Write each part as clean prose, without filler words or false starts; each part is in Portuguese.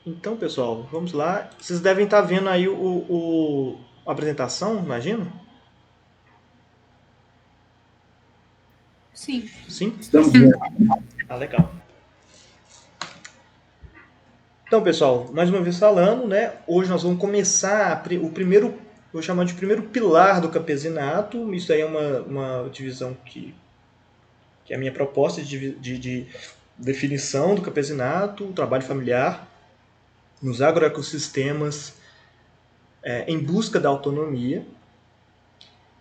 Então, pessoal, vamos lá. Vocês devem estar vendo aí a apresentação, imagino? Sim. Sim? Estamos vendo. Ah, legal. Então, pessoal, mais uma vez falando, né? Hoje nós vamos começar o primeiro, vou chamar de primeiro pilar do campesinato. Isso aí é uma divisão que é a minha proposta de definição do campesinato, o trabalho familiar, nos agroecossistemas, em busca da autonomia.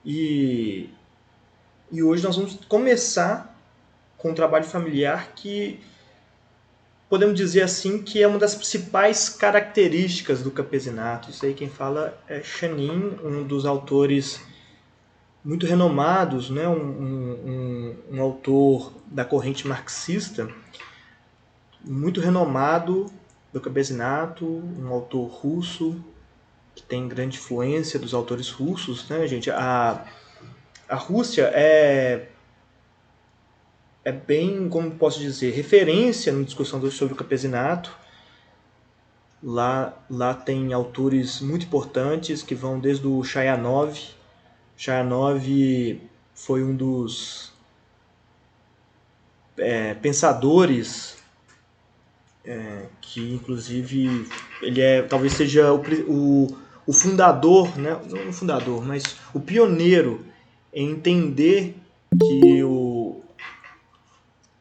E, e hoje nós vamos começar com um trabalho familiar que podemos dizer assim que é uma das principais características do campesinato. Isso aí quem fala é Chanin, um dos autores muito renomados, né? Um autor da corrente marxista, muito renomado do campesinato, um autor russo que tem grande influência dos autores russos, né, gente? A Rússia é bem, como posso dizer, referência na discussão sobre o campesinato. Lá tem autores muito importantes que vão desde o Chayanov. Chayanov foi um dos pensadores que, inclusive, ele talvez seja o fundador, né? Não o fundador, mas o pioneiro em entender que o...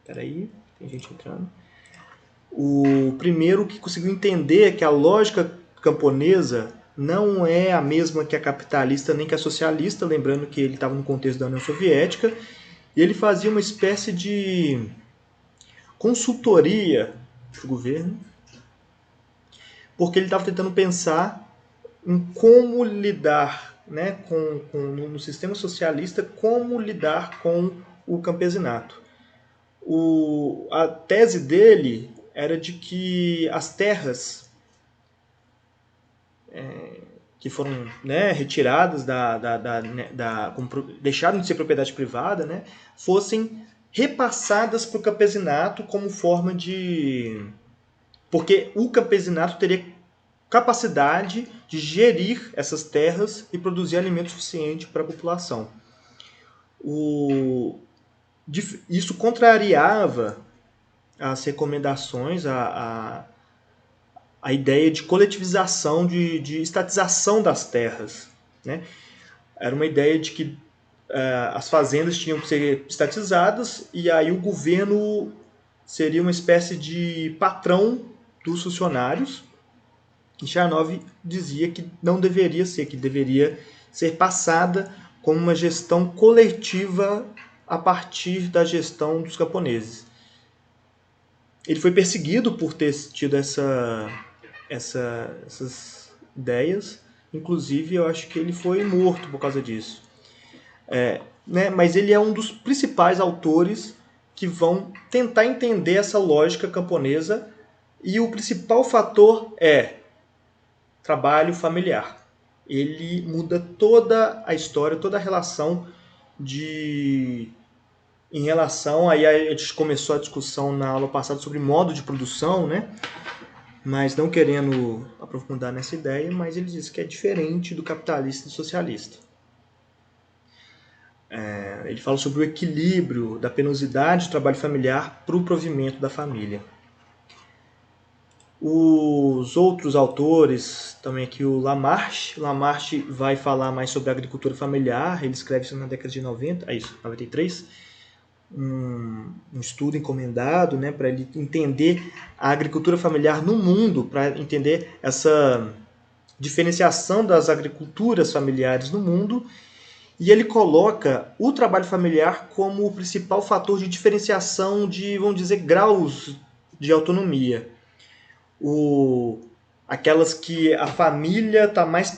Peraí, tem gente entrando. O primeiro que conseguiu entender que a lógica camponesa não é a mesma que a capitalista nem que a socialista, lembrando que ele estava no contexto da União Soviética, e ele fazia uma espécie de consultoria para o governo, porque ele estava tentando pensar em como lidar, né, no sistema socialista, como lidar com o campesinato. A tese dele era de que as terras que foram, né, retiradas deixaram de ser propriedade privada, né, fossem repassadas para o campesinato como forma de... Porque o campesinato teria capacidade de gerir essas terras e produzir alimento suficiente para a população. O, Isso contrariava as recomendações, a ideia de coletivização, de estatização das terras. Né? Era uma ideia de que as fazendas tinham que ser estatizadas e aí o governo seria uma espécie de patrão dos funcionários. E Charnov dizia que não deveria ser, que deveria ser passada como uma gestão coletiva a partir da gestão dos camponeses. Ele foi perseguido por ter tido essas ideias, inclusive eu acho que ele foi morto por causa disso. Né? Mas ele é um dos principais autores que vão tentar entender essa lógica camponesa, e o principal fator é trabalho familiar. Ele muda toda a história, toda a relação de... Em relação, aí a gente começou a discussão na aula passada sobre modo de produção, né? Mas não querendo aprofundar nessa ideia, mas ele diz que é diferente do capitalista e do socialista. Ele fala sobre o equilíbrio da penosidade do trabalho familiar para o provimento da família. Os outros autores, também aqui o Lamarche. Lamarche vai falar mais sobre a agricultura familiar. Ele escreve isso na década de 90, isso, 93. Um estudo encomendado, né, para ele entender a agricultura familiar no mundo, para entender essa diferenciação das agriculturas familiares no mundo. E ele coloca o trabalho familiar como o principal fator de diferenciação de, vamos dizer, graus de autonomia. Aquelas que a família está mais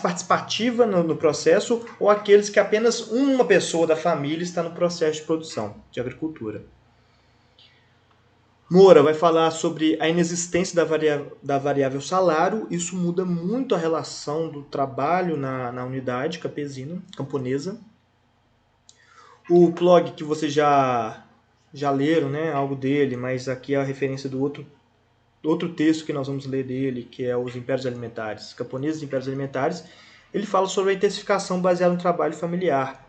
participativa no processo, ou aqueles que apenas uma pessoa da família está no processo de produção de agricultura. Moura vai falar sobre a inexistência da variável salário. Isso muda muito a relação do trabalho na unidade camponesa. O Plog, que vocês já leram, né, algo dele, mas aqui é a referência do outro outro texto que nós vamos ler dele, que é Os Impérios Alimentares, Camponeses e Impérios Alimentares, ele fala sobre a intensificação baseada no trabalho familiar,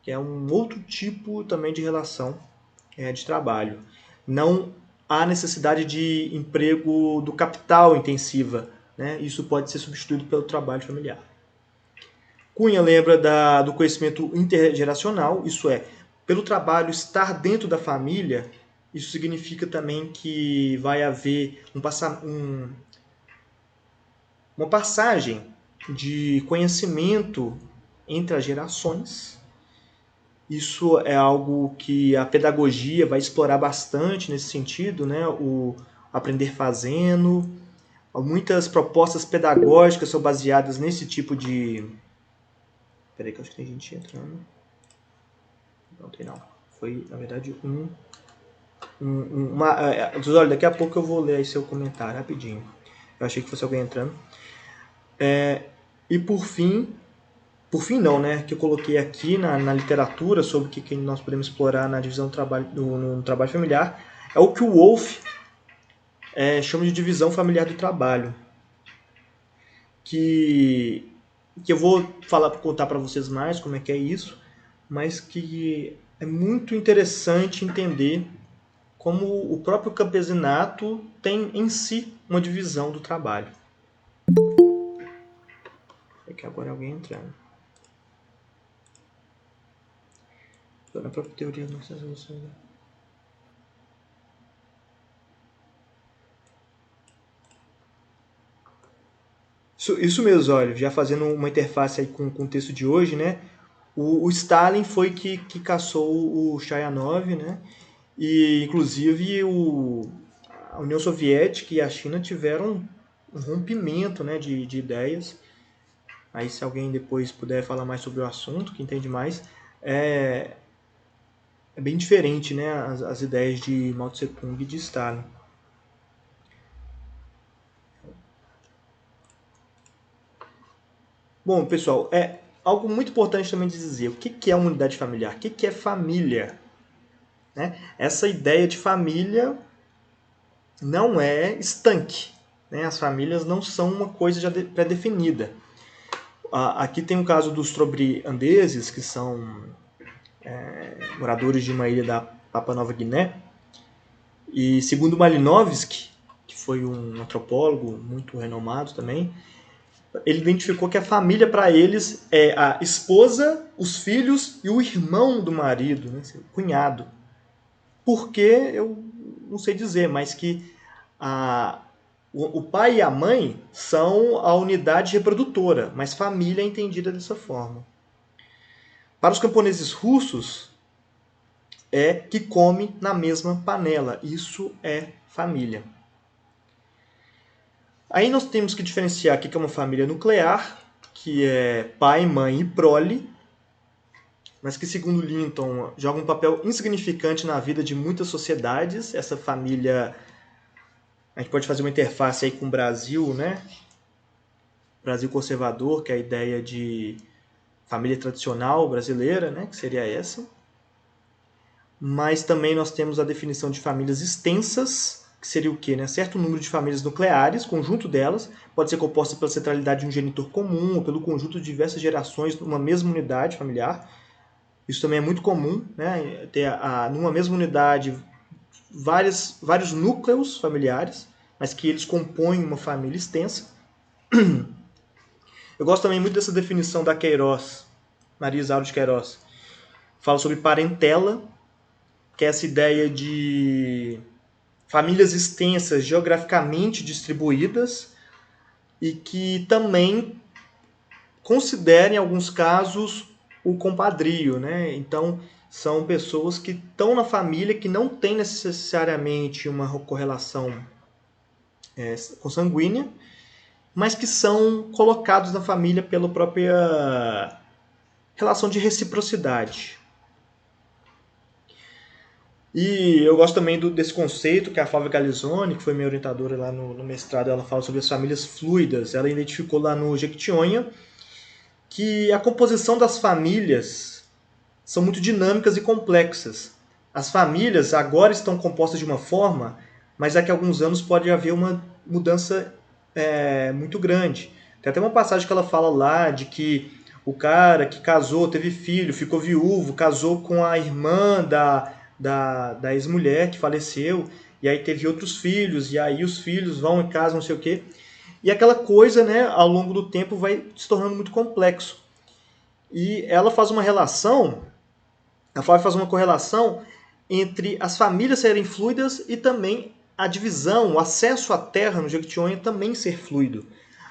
que é um outro tipo também de relação de trabalho. Não há necessidade de emprego do capital intensiva, né? Isso pode ser substituído pelo trabalho familiar. Cunha lembra do conhecimento intergeracional, isso é, pelo trabalho estar dentro da família, isso significa também que vai haver uma passagem de conhecimento entre as gerações. Isso é algo que a pedagogia vai explorar bastante nesse sentido, né? O aprender fazendo. Muitas propostas pedagógicas são baseadas nesse tipo de... Peraí que eu acho que tem gente entrando. Não tem não. Foi, na verdade, olha, daqui a pouco eu vou ler aí seu comentário, rapidinho. Eu achei que fosse alguém entrando. E por fim não, né, que eu coloquei aqui na literatura sobre o que nós podemos explorar na divisão do trabalho, no trabalho familiar, é o que o Wolff chama de divisão familiar do trabalho. Que eu vou contar para vocês mais como é que é isso, mas que é muito interessante entender como o próprio campesinato tem em si uma divisão do trabalho. É que agora alguém entrando. Estou na própria teoria das nossas relações. Isso mesmo, olha, já fazendo uma interface aí com o texto de hoje, né? O Stalin foi que caçou o Chayanov, né? E, inclusive, a União Soviética e a China tiveram um rompimento, né, de ideias. Aí, se alguém depois puder falar mais sobre o assunto, que entende mais, é bem diferente, né, as ideias de Mao Tse Tung e de Stalin. Bom, pessoal, algo muito importante também de dizer. O que é uma unidade familiar? O que é família? Né? Essa ideia de família não é estanque. Né? As famílias não são uma coisa já pré-definida. Aqui tem o caso dos trobriandeses, que são moradores de uma ilha da Papua Nova Guiné. E segundo Malinowski, que foi um antropólogo muito renomado também, ele identificou que a família para eles é a esposa, os filhos e o irmão do marido, né? O cunhado. Por que eu não sei dizer, mas que o pai e a mãe são a unidade reprodutora, mas família é entendida dessa forma. Para os camponeses russos, é que come na mesma panela. Isso é família. Aí nós temos que diferenciar o que é uma família nuclear, que é pai, mãe e prole, mas que, segundo Linton, joga um papel insignificante na vida de muitas sociedades. Essa família, a gente pode fazer uma interface aí com o Brasil, né? Brasil conservador, que é a ideia de família tradicional brasileira, né? Que seria essa. Mas também nós temos a definição de famílias extensas, que seria o quê? Né? Certo número de famílias nucleares, conjunto delas, pode ser composta pela centralidade de um genitor comum ou pelo conjunto de diversas gerações numa mesma unidade familiar. Isso também é muito comum, né? Ter numa mesma unidade vários núcleos familiares, mas que eles compõem uma família extensa. Eu gosto também muito dessa definição da Queiroz, Maria Isaura de Queiroz. Fala sobre parentela, que é essa ideia de famílias extensas geograficamente distribuídas e que também considerem, em alguns casos, o compadrio, né? Então, são pessoas que estão na família, que não têm necessariamente uma correlação consanguínea, mas que são colocados na família pela própria relação de reciprocidade. E eu gosto também desse conceito que a Flávia Galizoni, que foi minha orientadora lá no mestrado, ela fala sobre as famílias fluidas. Ela identificou lá no Jequitinhonha que a composição das famílias são muito dinâmicas e complexas. As famílias agora estão compostas de uma forma, mas daqui a alguns anos pode haver uma mudança muito grande. Tem até uma passagem que ela fala lá de que o cara que casou, teve filho, ficou viúvo, casou com a irmã da ex-mulher que faleceu, e aí teve outros filhos, e aí os filhos vão em casa, não sei o quê. E aquela coisa, né, ao longo do tempo vai se tornando muito complexo. E ela faz uma relação, a Flávia faz uma correlação entre as famílias serem fluidas e também a divisão, o acesso à terra no Jequitinhonha também ser fluido.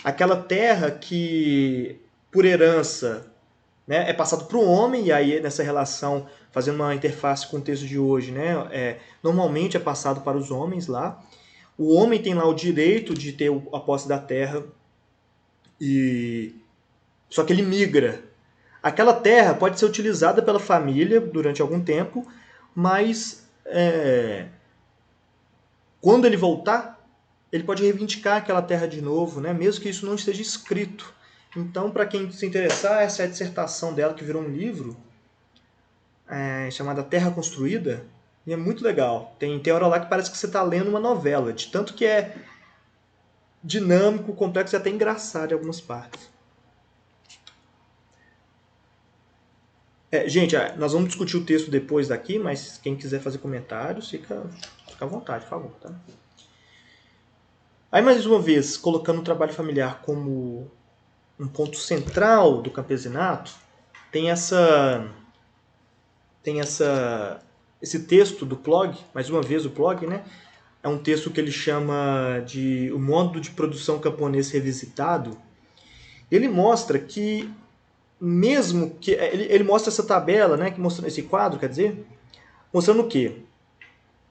Aquela terra que, por herança, né, é passado para o homem, e aí nessa relação, fazendo uma interface com o texto de hoje, né, normalmente é passado para os homens lá. O homem tem lá o direito de ter a posse da terra, só que ele migra. Aquela terra pode ser utilizada pela família durante algum tempo, mas quando ele voltar, ele pode reivindicar aquela terra de novo, né? Mesmo que isso não esteja escrito. Então, para quem se interessar, essa é a dissertação dela, que virou um livro, chamada Terra Construída, e é muito legal. Tem hora lá que parece que você está lendo uma novela, de tanto que é dinâmico, complexo e até engraçado em algumas partes. Gente, nós vamos discutir o texto depois daqui, mas quem quiser fazer comentários, fica à vontade, por favor. Tá? Aí, mais uma vez, colocando o trabalho familiar como um ponto central do campesinato, tem esse texto do Plog, mais uma vez o Plog, né? É um texto que ele chama de O Modo de Produção Camponês Revisitado. Ele mostra que, mesmo que... Ele mostra essa tabela, né? Que mostra esse quadro, quer dizer, mostrando o quê?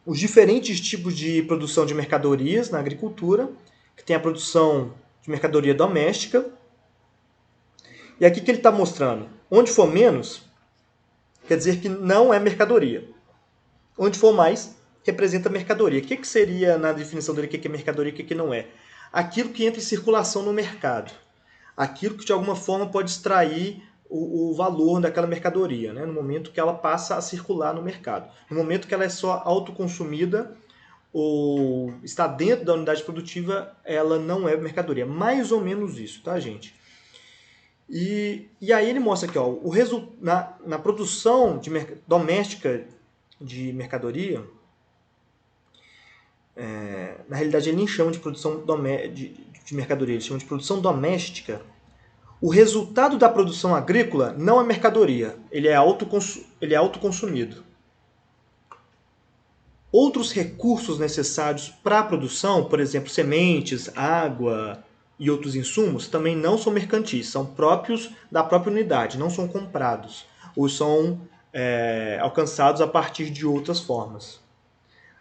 Os diferentes tipos de produção de mercadorias na agricultura, que tem a produção de mercadoria doméstica. E aqui que ele está mostrando, onde for menos, quer dizer que não é mercadoria. Onde for mais, representa mercadoria. O que seria, na definição dele, o que é mercadoria e o que não é? Aquilo que entra em circulação no mercado. Aquilo que, de alguma forma, pode extrair o valor daquela mercadoria, né? No momento que ela passa a circular no mercado. No momento que ela é só autoconsumida ou está dentro da unidade produtiva, ela não é mercadoria. Mais ou menos isso, tá, gente? E aí ele mostra aqui, ó, na produção doméstica de mercadoria, na realidade ele nem chama de produção de mercadoria, ele chama de produção doméstica. O resultado da produção agrícola não é mercadoria, ele é autoconsumido. Outros recursos necessários para a produção, por exemplo, sementes, água e outros insumos, também não são mercantis, são próprios da própria unidade, não são comprados ou são alcançados a partir de outras formas.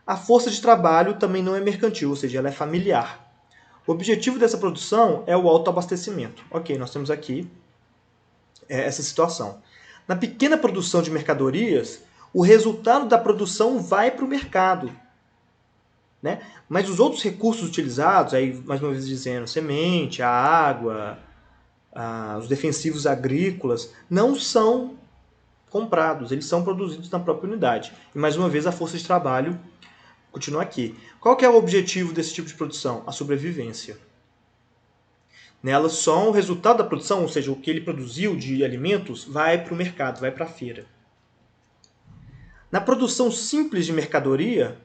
A força de trabalho também não é mercantil, ou seja, ela é familiar. O objetivo dessa produção é o autoabastecimento. Ok, nós temos aqui essa situação. Na pequena produção de mercadorias, o resultado da produção vai para o mercado. Né? Mas os outros recursos utilizados, aí mais uma vez dizendo, semente, a água, os defensivos agrícolas, não são comprados, eles são produzidos na própria unidade. E mais uma vez a força de trabalho continua aqui. Qual que é o objetivo desse tipo de produção? A sobrevivência. Nela, só o resultado da produção, ou seja, o que ele produziu de alimentos, vai para o mercado, vai para a feira. Na produção simples de mercadoria,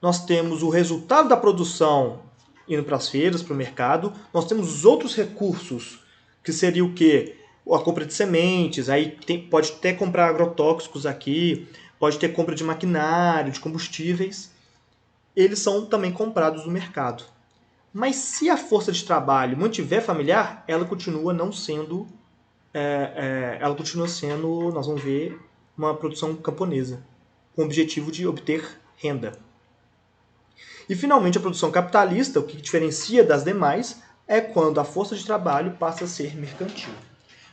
nós temos o resultado da produção indo para as feiras, para o mercado. Nós temos os outros recursos, que seria o quê? A compra de sementes, aí pode até comprar agrotóxicos aqui, pode ter compra de maquinário, de combustíveis. Eles são também comprados no mercado. Mas se a força de trabalho mantiver familiar, ela continua não sendo... ela continua sendo, nós vamos ver, uma produção camponesa, com o objetivo de obter renda. E, finalmente, a produção capitalista, o que diferencia das demais, é quando a força de trabalho passa a ser mercantil.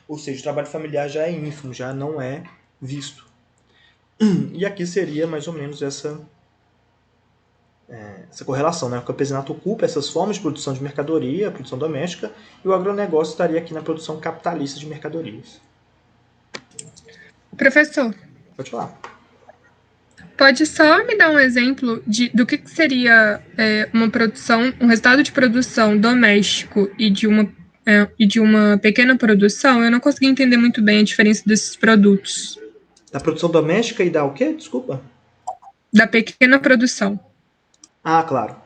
Ou seja, o trabalho familiar já é ínfimo, já não é visto. E aqui seria mais ou menos essa correlação. Né? O campesinato ocupa essas formas de produção de mercadoria, produção doméstica, e o agronegócio estaria aqui na produção capitalista de mercadorias. Professor. Pode falar. Pode só me dar um exemplo do que seria uma produção, um resultado de produção doméstico e de uma pequena produção? Eu não consegui entender muito bem a diferença desses produtos. Da produção doméstica e da o quê? Desculpa. Da pequena produção. Ah, claro.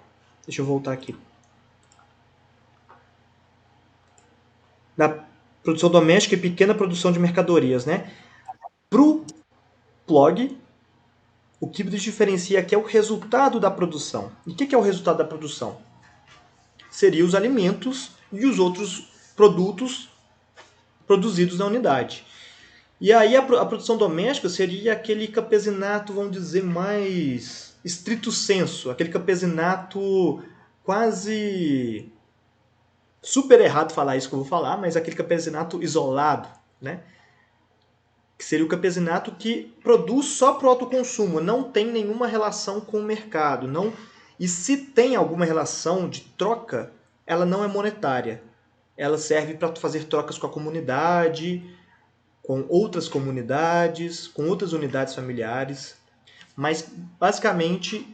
Deixa eu voltar aqui. Da produção doméstica e pequena produção de mercadorias, né? Pro Plog, o que diferencia aqui é o resultado da produção. E o que é o resultado da produção? Seria os alimentos e os outros produtos produzidos na unidade. E aí a produção doméstica seria aquele campesinato, vamos dizer, mais estrito sensu, aquele campesinato quase super errado falar isso que eu vou falar, mas aquele campesinato isolado, né? Que seria o campesinato que produz só para o autoconsumo, não tem nenhuma relação com o mercado, não. E se tem alguma relação de troca, ela não é monetária. Ela serve para fazer trocas com a comunidade, com outras comunidades, com outras unidades familiares, mas basicamente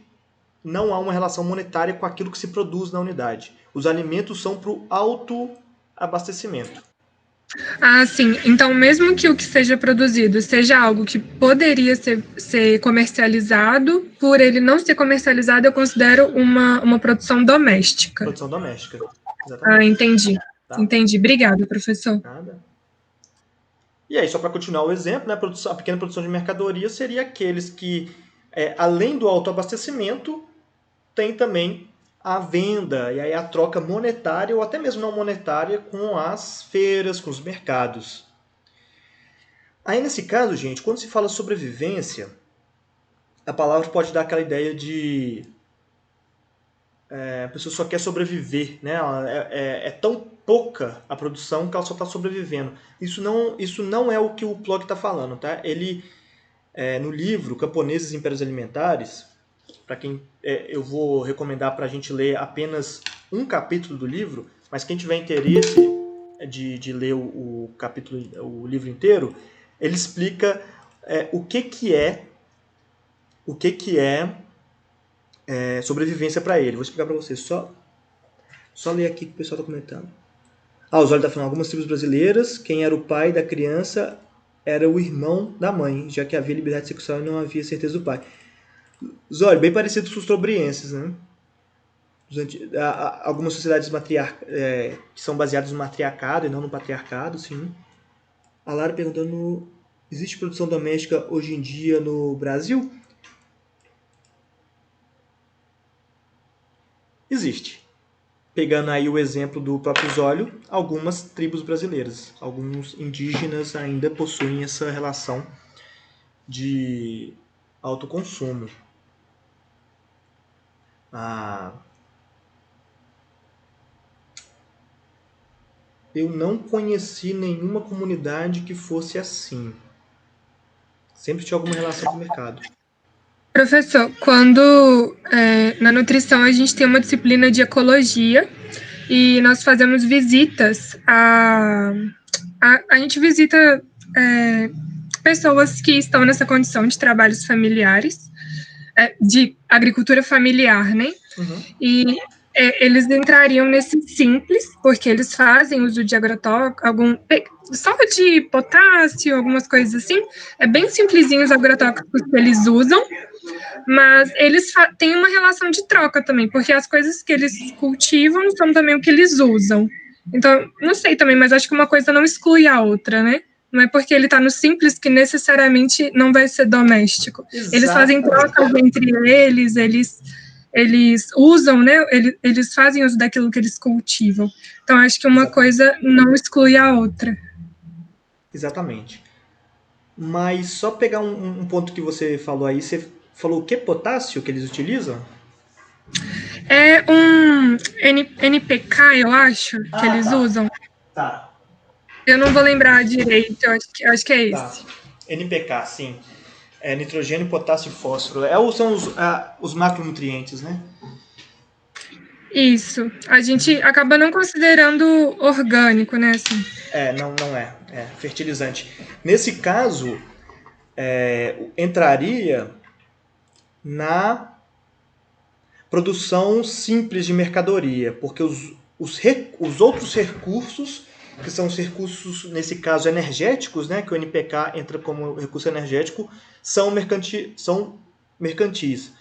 não há uma relação monetária com aquilo que se produz na unidade. Os alimentos são para o autoabastecimento. Ah, sim. Então, mesmo que o que seja produzido seja algo que poderia ser comercializado, por ele não ser comercializado, eu considero uma produção doméstica. Produção doméstica, Ah, exatamente. entendi. Tá? Entendi. Obrigada, professor. Nada. E aí, só para continuar o exemplo, né, a pequena produção de mercadoria seria aqueles que, além do autoabastecimento, tem também a venda e aí a troca monetária ou até mesmo não monetária com as feiras, com os mercados. Aí nesse caso, gente, quando se fala sobrevivência, a palavra pode dar aquela ideia de a pessoa só quer sobreviver, né? É tão pouca a produção que ela só está sobrevivendo. Isso não é o que o Plog está falando, tá? Ele, no livro Camponeses e Impérios Alimentares, para quem eu vou recomendar para a gente ler apenas um capítulo do livro, mas quem tiver interesse de ler o livro inteiro, ele explica o que é sobrevivência para ele. Vou explicar para vocês. Só ler aqui que o pessoal está comentando. O Zóio está falando, algumas tribos brasileiras, quem era o pai da criança era o irmão da mãe, já que havia liberdade sexual e não havia certeza do pai. Zóio, bem parecido com os trobrienses, né? Algumas sociedades que são baseadas no matriarcado e não no patriarcado, sim. A Lara perguntando, existe produção doméstica hoje em dia no Brasil? Existe. Pegando aí o exemplo do próprio Zólio, algumas tribos brasileiras, alguns indígenas ainda possuem essa relação de autoconsumo. Eu não conheci nenhuma comunidade que fosse assim. Sempre tinha alguma relação com o mercado. Professor, quando na nutrição a gente tem uma disciplina de ecologia e nós fazemos visitas a gente visita pessoas que estão nessa condição de trabalhos familiares, de agricultura familiar, né? Uhum. E eles entrariam nesse simples, porque eles fazem uso de agrotóxico, só de potássio, algumas coisas assim. É bem simplesinho os agrotóxicos que eles usam, mas eles têm uma relação de troca também, porque as coisas que eles cultivam são também o que eles usam. Então, não sei também, mas acho que uma coisa não exclui a outra, né? Não é porque ele está no simples que necessariamente não vai ser doméstico. Exatamente. Eles fazem trocas entre eles usam, né? Eles fazem uso daquilo que eles cultivam. Então, acho que uma coisa não exclui a outra. Exatamente. Mas só pegar um ponto que você falou aí, você falou o que potássio que eles utilizam? É um NPK, eu acho, que eles usam. Tá. Eu não vou lembrar direito, eu acho que é esse. Tá. NPK, sim. Nitrogênio, potássio e fósforo. São os macronutrientes, né? Isso. A gente acaba não considerando orgânico, né? Assim. Não é. É fertilizante. Nesse caso, entraria na produção simples de mercadoria, porque os outros recursos, que são os recursos, nesse caso, energéticos, né, que o NPK entra como recurso energético, são mercantis.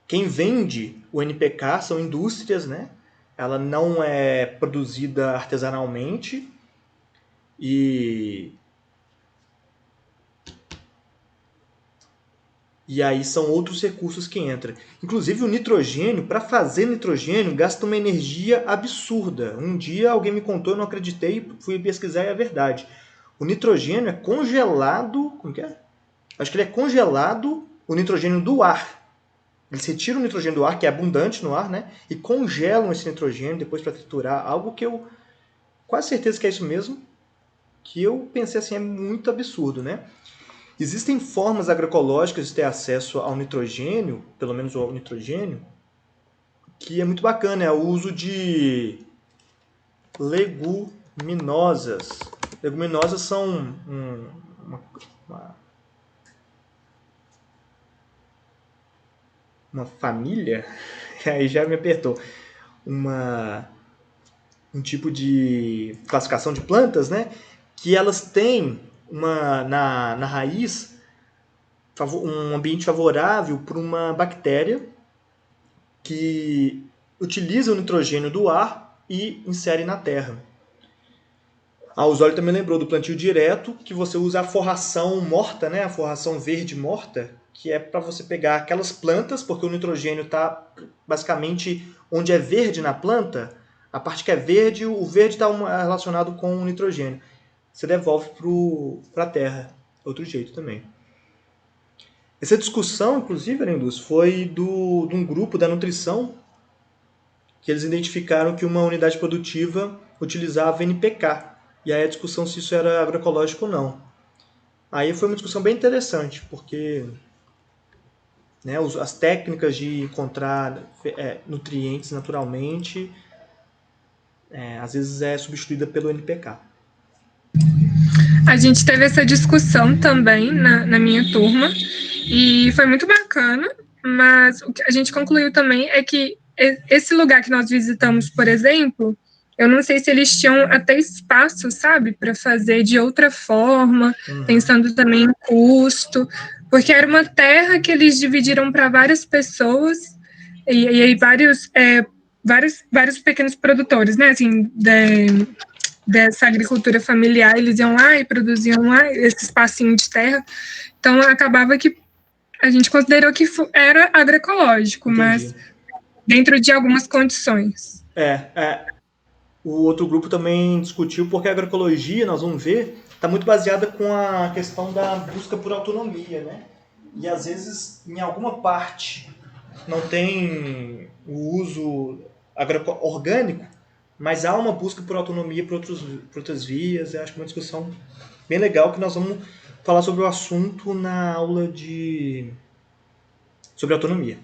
Quem vende o NPK são indústrias, né? Ela não é produzida artesanalmente e aí são outros recursos que entram. Inclusive o nitrogênio, para fazer nitrogênio, gasta uma energia absurda. Um dia alguém me contou, eu não acreditei, fui pesquisar e é verdade. O nitrogênio é congelado... Como que é? Acho que ele é congelado, o nitrogênio do ar. Eles retiram o nitrogênio do ar, que é abundante no ar, né? E congelam esse nitrogênio depois para triturar. Algo que eu quase certeza que é isso mesmo, que eu pensei assim, é muito absurdo, né? Existem formas agroecológicas de ter acesso ao nitrogênio, pelo menos ao nitrogênio, que é muito bacana, é o uso de leguminosas. Leguminosas são uma família, aí já me apertou, um tipo de classificação de plantas, né? Que elas têm na raiz um ambiente favorável para uma bactéria que utiliza o nitrogênio do ar e insere na terra. O Osório também lembrou do plantio direto, que você usa a forração morta, né? A forração verde morta, que é para você pegar aquelas plantas, porque o nitrogênio está basicamente onde é verde na planta, a parte que é verde, o verde está relacionado com o nitrogênio. Você devolve para a terra. Outro jeito também. Essa discussão, inclusive, Arendus, foi de um grupo da nutrição que eles identificaram que uma unidade produtiva utilizava NPK. E aí a discussão se isso era agroecológico ou não. Aí foi uma discussão bem interessante, porque né, as técnicas de encontrar nutrientes naturalmente às vezes é substituída pelo NPK. A gente teve essa discussão também na minha turma e foi muito bacana, mas o que a gente concluiu também é que esse lugar que nós visitamos, por exemplo, eu não sei se eles tinham até espaço, sabe, para fazer de outra forma, pensando também em custo, porque era uma terra que eles dividiram para várias pessoas e aí vários pequenos produtores, né, assim, dessa agricultura familiar, eles iam lá e produziam lá esse espacinho de terra. Então, acabava que a gente considerou que era agroecológico, Entendi. mas dentro de algumas condições. O outro grupo também discutiu porque a agroecologia, nós vamos ver, está muito baseada com a questão da busca por autonomia, né? E às vezes, em alguma parte, não tem o uso orgânico, mas há uma busca por autonomia por outras vias. Eu acho que é uma discussão bem legal que nós vamos falar sobre o assunto na aula sobre autonomia.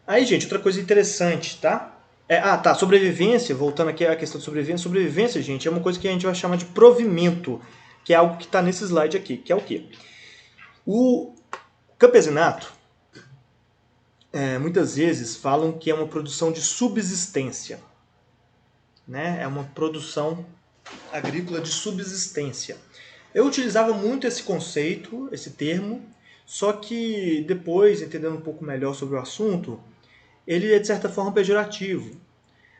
Aí, gente, outra coisa interessante, tá? Sobrevivência, voltando aqui à questão de sobrevivência. Sobrevivência, gente, é uma coisa que a gente vai chamar de provimento, que é algo que está nesse slide aqui, que é o quê? O campesinato, muitas vezes, falam que é uma produção de subsistência. Né? É uma produção agrícola de subsistência. Eu utilizava muito esse conceito, esse termo, só que depois, entendendo um pouco melhor sobre o assunto, ele é de certa forma pejorativo.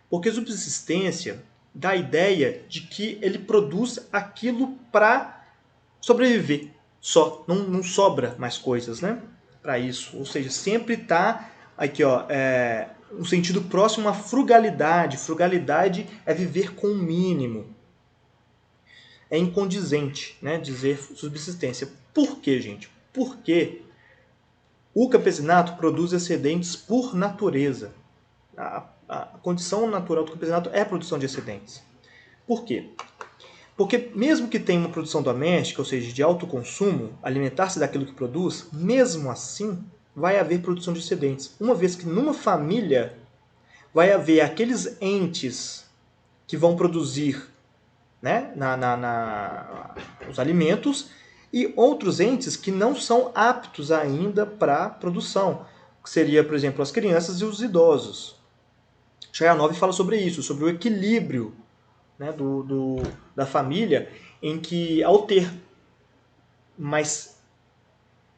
Porque subsistência dá a ideia de que ele produz aquilo para sobreviver só. Não sobra mais coisas, né? Para isso. Ou seja, sempre está aqui, ó, um sentido próximo à frugalidade. Frugalidade é viver com o mínimo. É incondizente, né, dizer subsistência. Por quê, gente? Porque o campesinato produz excedentes por natureza. A condição natural do campesinato é a produção de excedentes. Por quê? Porque mesmo que tenha uma produção doméstica, ou seja, de alto consumo, alimentar-se daquilo que produz, mesmo assim vai haver produção de excedentes. Uma vez que numa família vai haver aqueles entes que vão produzir né, os alimentos, e outros entes que não são aptos ainda para a produção, que seria, por exemplo, as crianças e os idosos. Chayanov fala sobre isso, sobre o equilíbrio, né, da família, em que, ao ter mais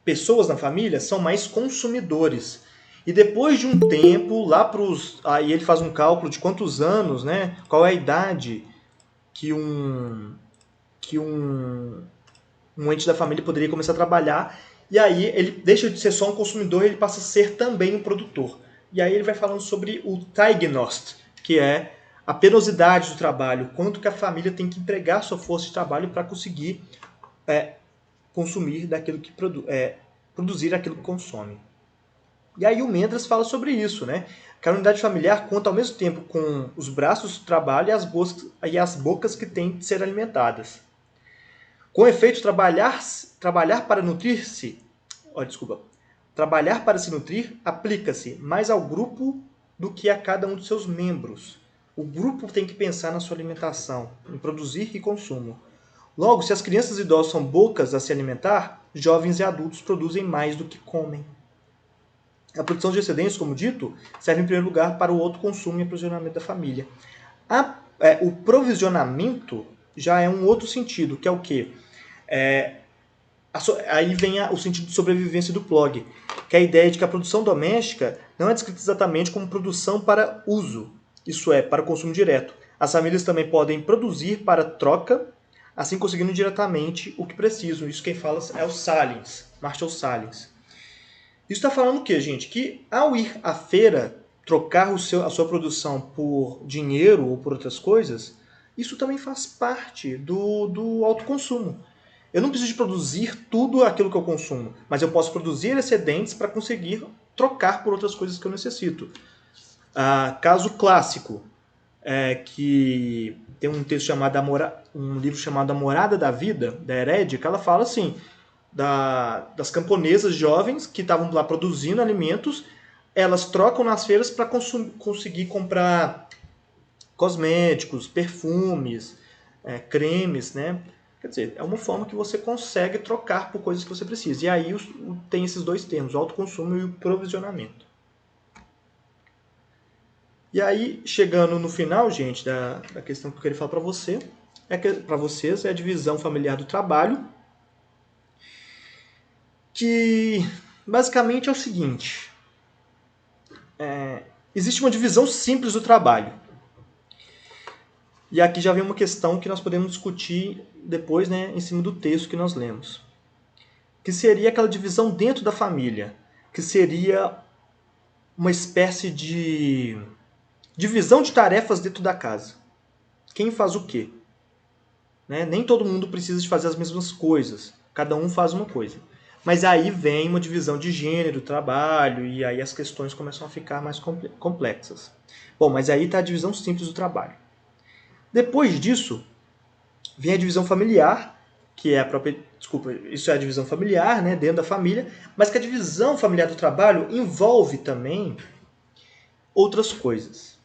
pessoas na família, são mais consumidores. E depois de um tempo, lá para os... Aí ele faz um cálculo de quantos anos, né, qual é a idade que um ente da família poderia começar a trabalhar, e aí ele deixa de ser só um consumidor e ele passa a ser também um produtor. E aí ele vai falando sobre o Teignost, que é a penosidade do trabalho, quanto que a família tem que empregar sua força de trabalho para conseguir consumir daquilo que produzir aquilo que consome. E aí o Mendras fala sobre isso, né? Que a unidade familiar conta ao mesmo tempo com os braços do trabalho e as bocas que têm de ser alimentadas. Com efeito, trabalhar para nutrir-se, trabalhar para se nutrir aplica-se mais ao grupo do que a cada um de seus membros. O grupo tem que pensar na sua alimentação, em produzir e consumo. Logo, se as crianças e idosos são bocas a se alimentar, jovens e adultos produzem mais do que comem. A produção de excedentes, como dito, serve em primeiro lugar para o autoconsumo e aprovisionamento da família. O provisionamento já é um outro sentido, que é o quê? Aí vem o sentido de sobrevivência do Plog, que é a ideia de que a produção doméstica não é descrita exatamente como produção para uso, isso é, para o consumo direto. As famílias também podem produzir para troca, assim conseguindo diretamente o que precisam. Isso quem fala é o Salins, Marshall Salins. Isso está falando o quê, gente? Que ao ir à feira trocar a sua produção por dinheiro ou por outras coisas, isso também faz parte do autoconsumo. Eu não preciso de produzir tudo aquilo que eu consumo, mas eu posso produzir excedentes para conseguir trocar por outras coisas que eu necessito. Caso clássico, que tem um texto chamado um livro chamado A Morada da Vida, da Herédia, que ela fala assim, das camponesas jovens que estavam lá produzindo alimentos, elas trocam nas feiras para conseguir comprar cosméticos, perfumes, cremes, né? Quer dizer, é uma forma que você consegue trocar por coisas que você precisa. E aí tem esses dois termos, o autoconsumo e o provisionamento. E aí, chegando no final, gente, da questão que eu queria falar para vocês, é a divisão familiar do trabalho, que basicamente é o seguinte. Existe uma divisão simples do trabalho. E aqui já vem uma questão que nós podemos discutir depois, né, em cima do texto que nós lemos. Que seria aquela divisão dentro da família, que seria uma espécie de divisão de tarefas dentro da casa. Quem faz o quê? Né? Nem todo mundo precisa de fazer as mesmas coisas. Cada um faz uma coisa. Mas aí vem uma divisão de gênero, trabalho, e aí as questões começam a ficar mais complexas. Bom, mas aí está a divisão simples do trabalho. Depois disso, vem a divisão familiar, que é a própria... Desculpa, isso é a divisão familiar, né, dentro da família, mas que a divisão familiar do trabalho envolve também outras coisas.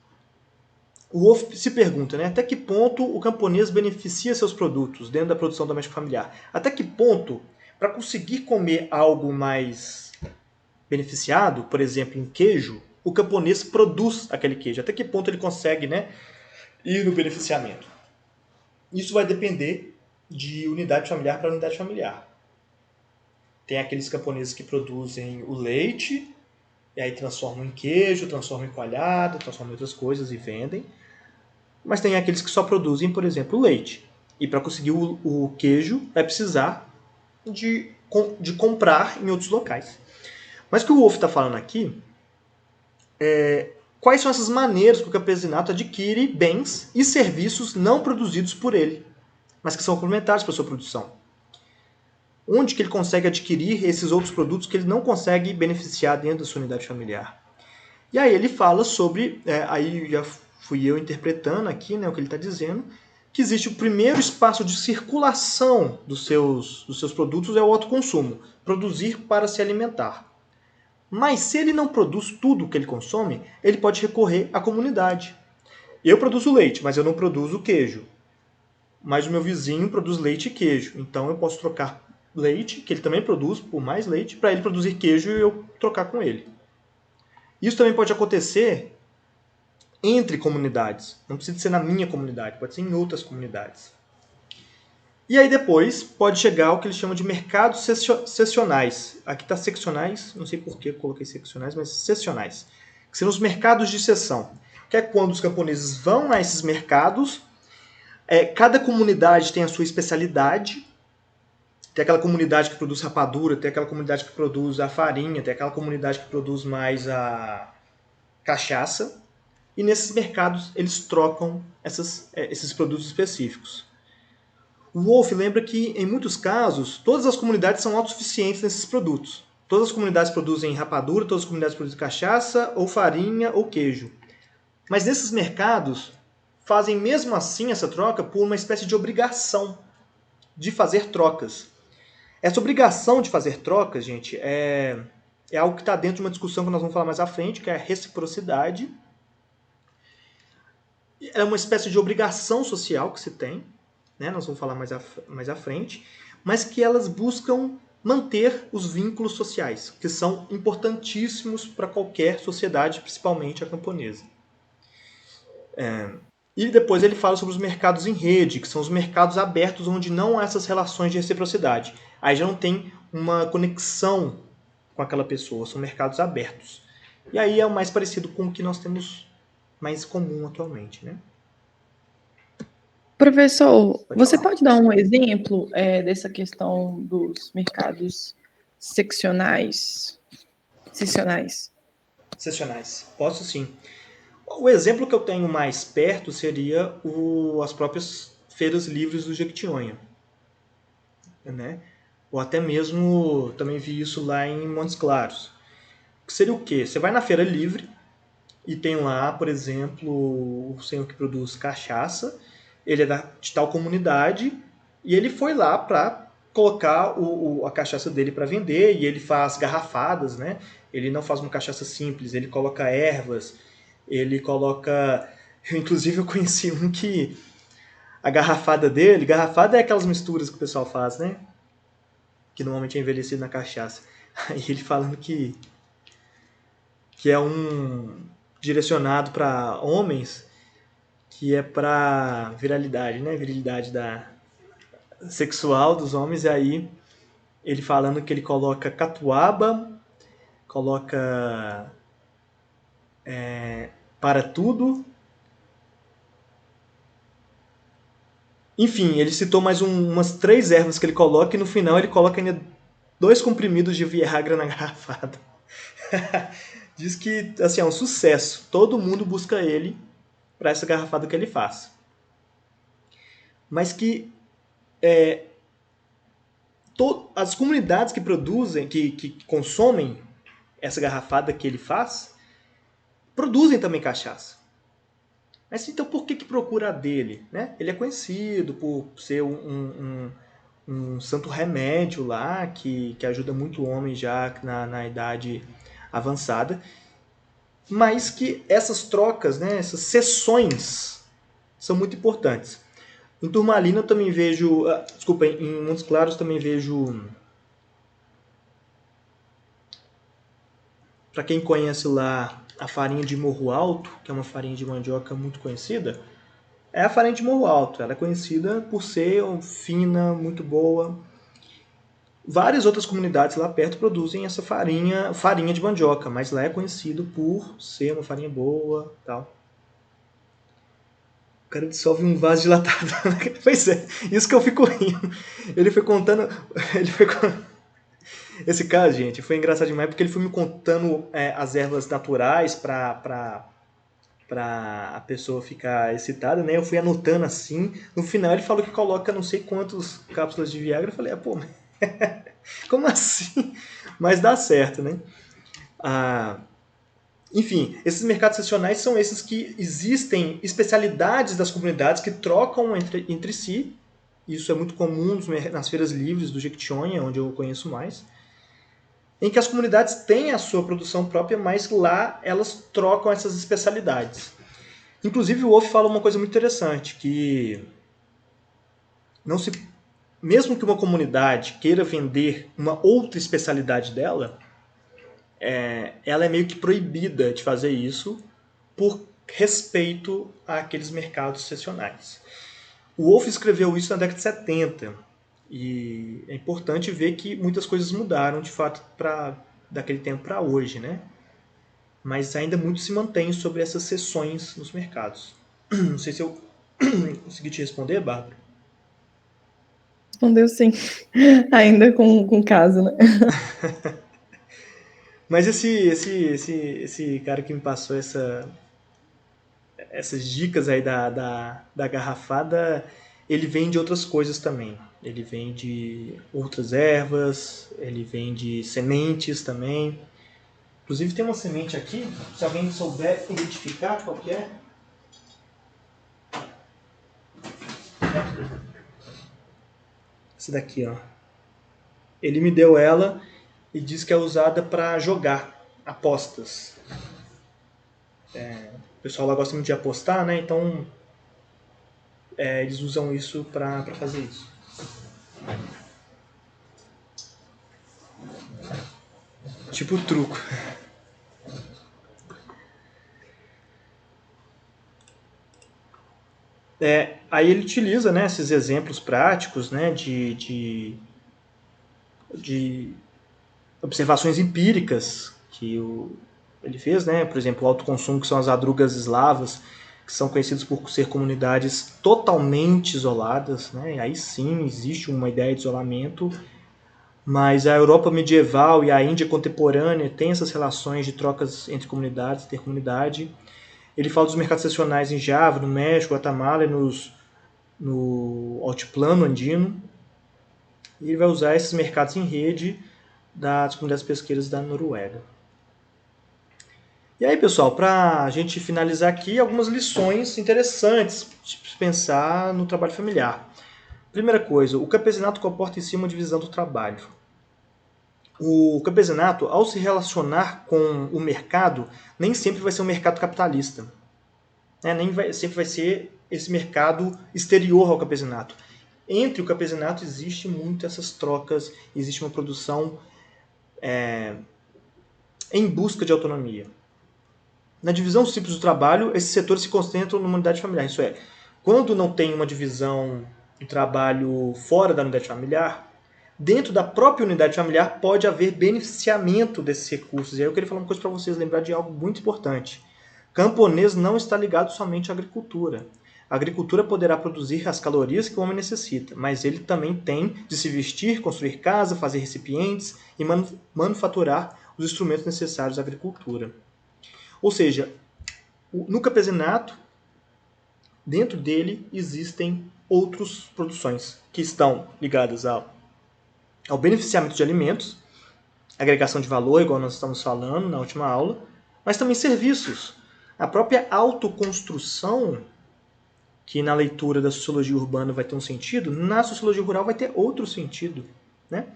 O Wolff se pergunta, né, até que ponto o camponês beneficia seus produtos dentro da produção doméstica familiar? Até que ponto, para conseguir comer algo mais beneficiado, por exemplo, um queijo, o camponês produz aquele queijo? Até que ponto ele consegue, né, ir no beneficiamento? Isso vai depender de unidade familiar para unidade familiar. Tem aqueles camponeses que produzem o leite, e aí transformam em queijo, transformam em coalhada, transformam em outras coisas e vendem. Mas tem aqueles que só produzem, por exemplo, o leite. E para conseguir o queijo, vai precisar de comprar em outros locais. Mas o que o Wolff está falando aqui quais são essas maneiras que o campesinato adquire bens e serviços não produzidos por ele, mas que são complementares para a sua produção. Onde que ele consegue adquirir esses outros produtos que ele não consegue beneficiar dentro da sua unidade familiar? E aí ele fala sobre, aí já fui eu interpretando aqui, né, o que ele está dizendo, que existe o primeiro espaço de circulação dos seus produtos é o autoconsumo, produzir para se alimentar. Mas se ele não produz tudo o que ele consome, ele pode recorrer à comunidade. Eu produzo leite, mas eu não produzo queijo. mas o meu vizinho produz leite e queijo. Então eu posso trocar leite, que ele também produz, por mais leite, para ele produzir queijo e eu trocar com ele. Isso também pode acontecer entre comunidades. Não precisa ser na minha comunidade, pode ser em outras comunidades. E aí depois pode chegar o que eles chamam de mercados sessionais. Aqui está seccionais, não sei por que eu coloquei seccionais, mas sessionais. Que seriam os mercados de sessão. Que é quando os camponeses vão a esses mercados, cada comunidade tem a sua especialidade. Tem aquela comunidade que produz rapadura, tem aquela comunidade que produz a farinha, tem aquela comunidade que produz mais a cachaça. E nesses mercados eles trocam esses produtos específicos. O Wolff lembra que, em muitos casos, todas as comunidades são autossuficientes nesses produtos. Todas as comunidades produzem rapadura, todas as comunidades produzem cachaça, ou farinha, ou queijo. Mas nesses mercados, fazem mesmo assim essa troca por uma espécie de obrigação de fazer trocas. Essa obrigação de fazer trocas, gente, é algo que está dentro de uma discussão que nós vamos falar mais à frente, que é a reciprocidade. É uma espécie de obrigação social que se tem, né? Nós vamos falar mais à frente, mas que elas buscam manter os vínculos sociais, que são importantíssimos para qualquer sociedade, principalmente a camponesa. E depois ele fala sobre os mercados em rede, que são os mercados abertos onde não há essas relações de reciprocidade. Aí já não tem uma conexão com aquela pessoa, são mercados abertos. E aí é o mais parecido com o que nós temos mais comum atualmente, né? Professor, você pode dar um exemplo dessa questão dos mercados seccionais? Sessionais. Posso sim. O exemplo que eu tenho mais perto seria as próprias feiras livres do Jequitinhonha, né? Ou até mesmo, também vi isso lá em Montes Claros. Que seria o quê? Você vai na feira livre e tem lá, por exemplo, o senhor que produz cachaça, ele é de tal comunidade e ele foi lá para colocar a cachaça dele para vender e ele faz garrafadas, né? Ele não faz uma cachaça simples, ele coloca ervas, ele coloca... Inclusive eu conheci um que a garrafada é aquelas misturas que o pessoal faz, né? Que normalmente é envelhecido na cachaça. Aí ele falando que é um direcionado para homens, que é para viralidade, né? Virilidade sexual dos homens. E aí ele falando que ele coloca catuaba, coloca para tudo. Enfim, ele citou mais umas 3 ervas que ele coloca e no final ele coloca ainda 2 comprimidos de Viagra na garrafada. Diz que assim, é um sucesso. Todo mundo busca ele para essa garrafada que ele faz. Mas que as comunidades que produzem, que consomem essa garrafada que ele faz, produzem também cachaça. Mas então por que procura a dele? Né? Ele é conhecido por ser um santo remédio lá, que ajuda muito o homem já na idade avançada, mas que essas trocas, né, essas sessões são muito importantes. Em Turmalina eu também vejo, em Montes Claros também vejo, para quem conhece lá a farinha de Morro Alto, que é uma farinha de mandioca muito conhecida, é a farinha de Morro Alto. Ela é conhecida por ser fina, muito boa. Várias outras comunidades lá perto produzem essa farinha de mandioca, mas lá é conhecido por ser uma farinha boa, tal. O cara dissolve um vaso dilatado. Pois é, isso que eu fico rindo. Ele foi contando... Esse caso, gente, foi engraçado demais porque ele foi me contando as ervas naturais para a pessoa ficar excitada, né? Eu fui anotando assim. No final ele falou que coloca não sei quantas cápsulas de Viagra. Eu falei, pô, como assim? Mas dá certo, né? Enfim, esses mercados sessionais são esses que existem especialidades das comunidades que trocam entre si. Isso é muito comum nas feiras livres do Jequitinhonha, onde eu conheço mais. Em que as comunidades têm a sua produção própria, mas lá elas trocam essas especialidades. Inclusive o Wolff fala uma coisa muito interessante, que não se, mesmo que uma comunidade queira vender uma outra especialidade dela, ela é meio que proibida de fazer isso por respeito àqueles mercados seccionais. O Wolff escreveu isso na década de 70 e é importante ver que muitas coisas mudaram de fato daquele tempo para hoje, né? Mas ainda muito se mantém sobre essas seções nos mercados. Não sei se eu consegui te responder, Bárbara. Respondeu sim. Ainda com caso, né? Mas esse cara que me passou essas dicas aí da garrafada, ele vende outras coisas também. Ele vende outras ervas, ele vende sementes também. Inclusive tem uma semente aqui, se alguém souber identificar qual que é. Essa daqui, ó. Ele me deu ela e diz que é usada para jogar apostas. O pessoal lá gosta muito de apostar, né? Então eles usam isso para fazer isso. Tipo truco. Aí ele utiliza, né, esses exemplos práticos, né, de observações empíricas que ele fez, né, por exemplo, o autoconsumo, que são as adrugas eslavas, que são conhecidas por ser comunidades totalmente isoladas, né, e aí sim existe uma ideia de isolamento, mas a Europa medieval e a Índia contemporânea têm essas relações de trocas entre comunidades, intercomunidade. Ele fala dos mercados seccionais em Java, no México, Guatemala e no altiplano andino. E ele vai usar esses mercados em rede das comunidades pesqueiras da Noruega. E aí, pessoal, para a gente finalizar aqui, algumas lições interessantes de pensar no trabalho familiar. Primeira coisa, o campesinato comporta em si uma divisão do trabalho. O campesinato, ao se relacionar com o mercado, nem sempre vai ser um mercado capitalista. Sempre vai ser esse mercado exterior ao campesinato. Entre o campesinato existe muito essas trocas, existe uma produção em busca de autonomia. Na divisão simples do trabalho, esses setores se concentram numa unidade familiar. Isso é, quando não tem uma divisão do trabalho fora da unidade familiar, dentro da própria unidade familiar pode haver beneficiamento desses recursos. E aí eu queria falar uma coisa para vocês, lembrar de algo muito importante. Camponês não está ligado somente à agricultura. A agricultura poderá produzir as calorias que o homem necessita, mas ele também tem de se vestir, construir casa, fazer recipientes e manufaturar os instrumentos necessários à agricultura. Ou seja, no campesinato, dentro dele existem outras produções que estão ligadas ao beneficiamento de alimentos, agregação de valor, igual nós estamos falando na última aula, mas também serviços. A própria autoconstrução, que na leitura da sociologia urbana vai ter um sentido, na sociologia rural vai ter outro sentido, né?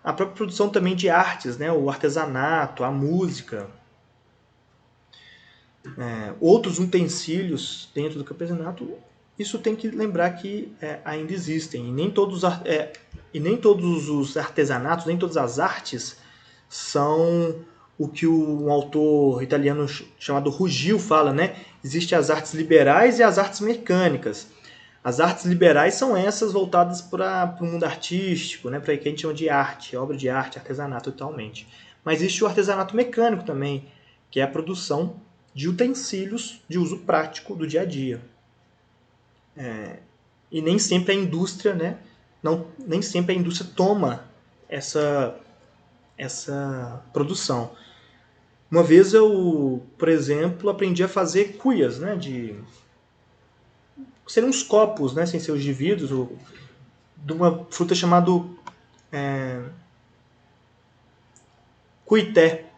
A própria produção também de artes, né? O artesanato, a música, outros utensílios dentro do campesinato, isso tem que lembrar que ainda existem. E nem todos os artesanatos, nem todas as artes são o que um autor italiano chamado Ruggiu fala, né? Existem as artes liberais e as artes mecânicas. As artes liberais são essas voltadas para o mundo artístico, né? Para o que a gente chama de arte, obra de arte, artesanato totalmente. Mas existe o artesanato mecânico também, que é a produção de utensílios de uso prático do dia a dia. E nem sempre a indústria, né? Nem sempre a indústria toma essa produção. Uma vez eu, por exemplo, aprendi a fazer cuias, né? Seriam uns copos, né? Sem ser os de vidro, de uma fruta chamada cuité,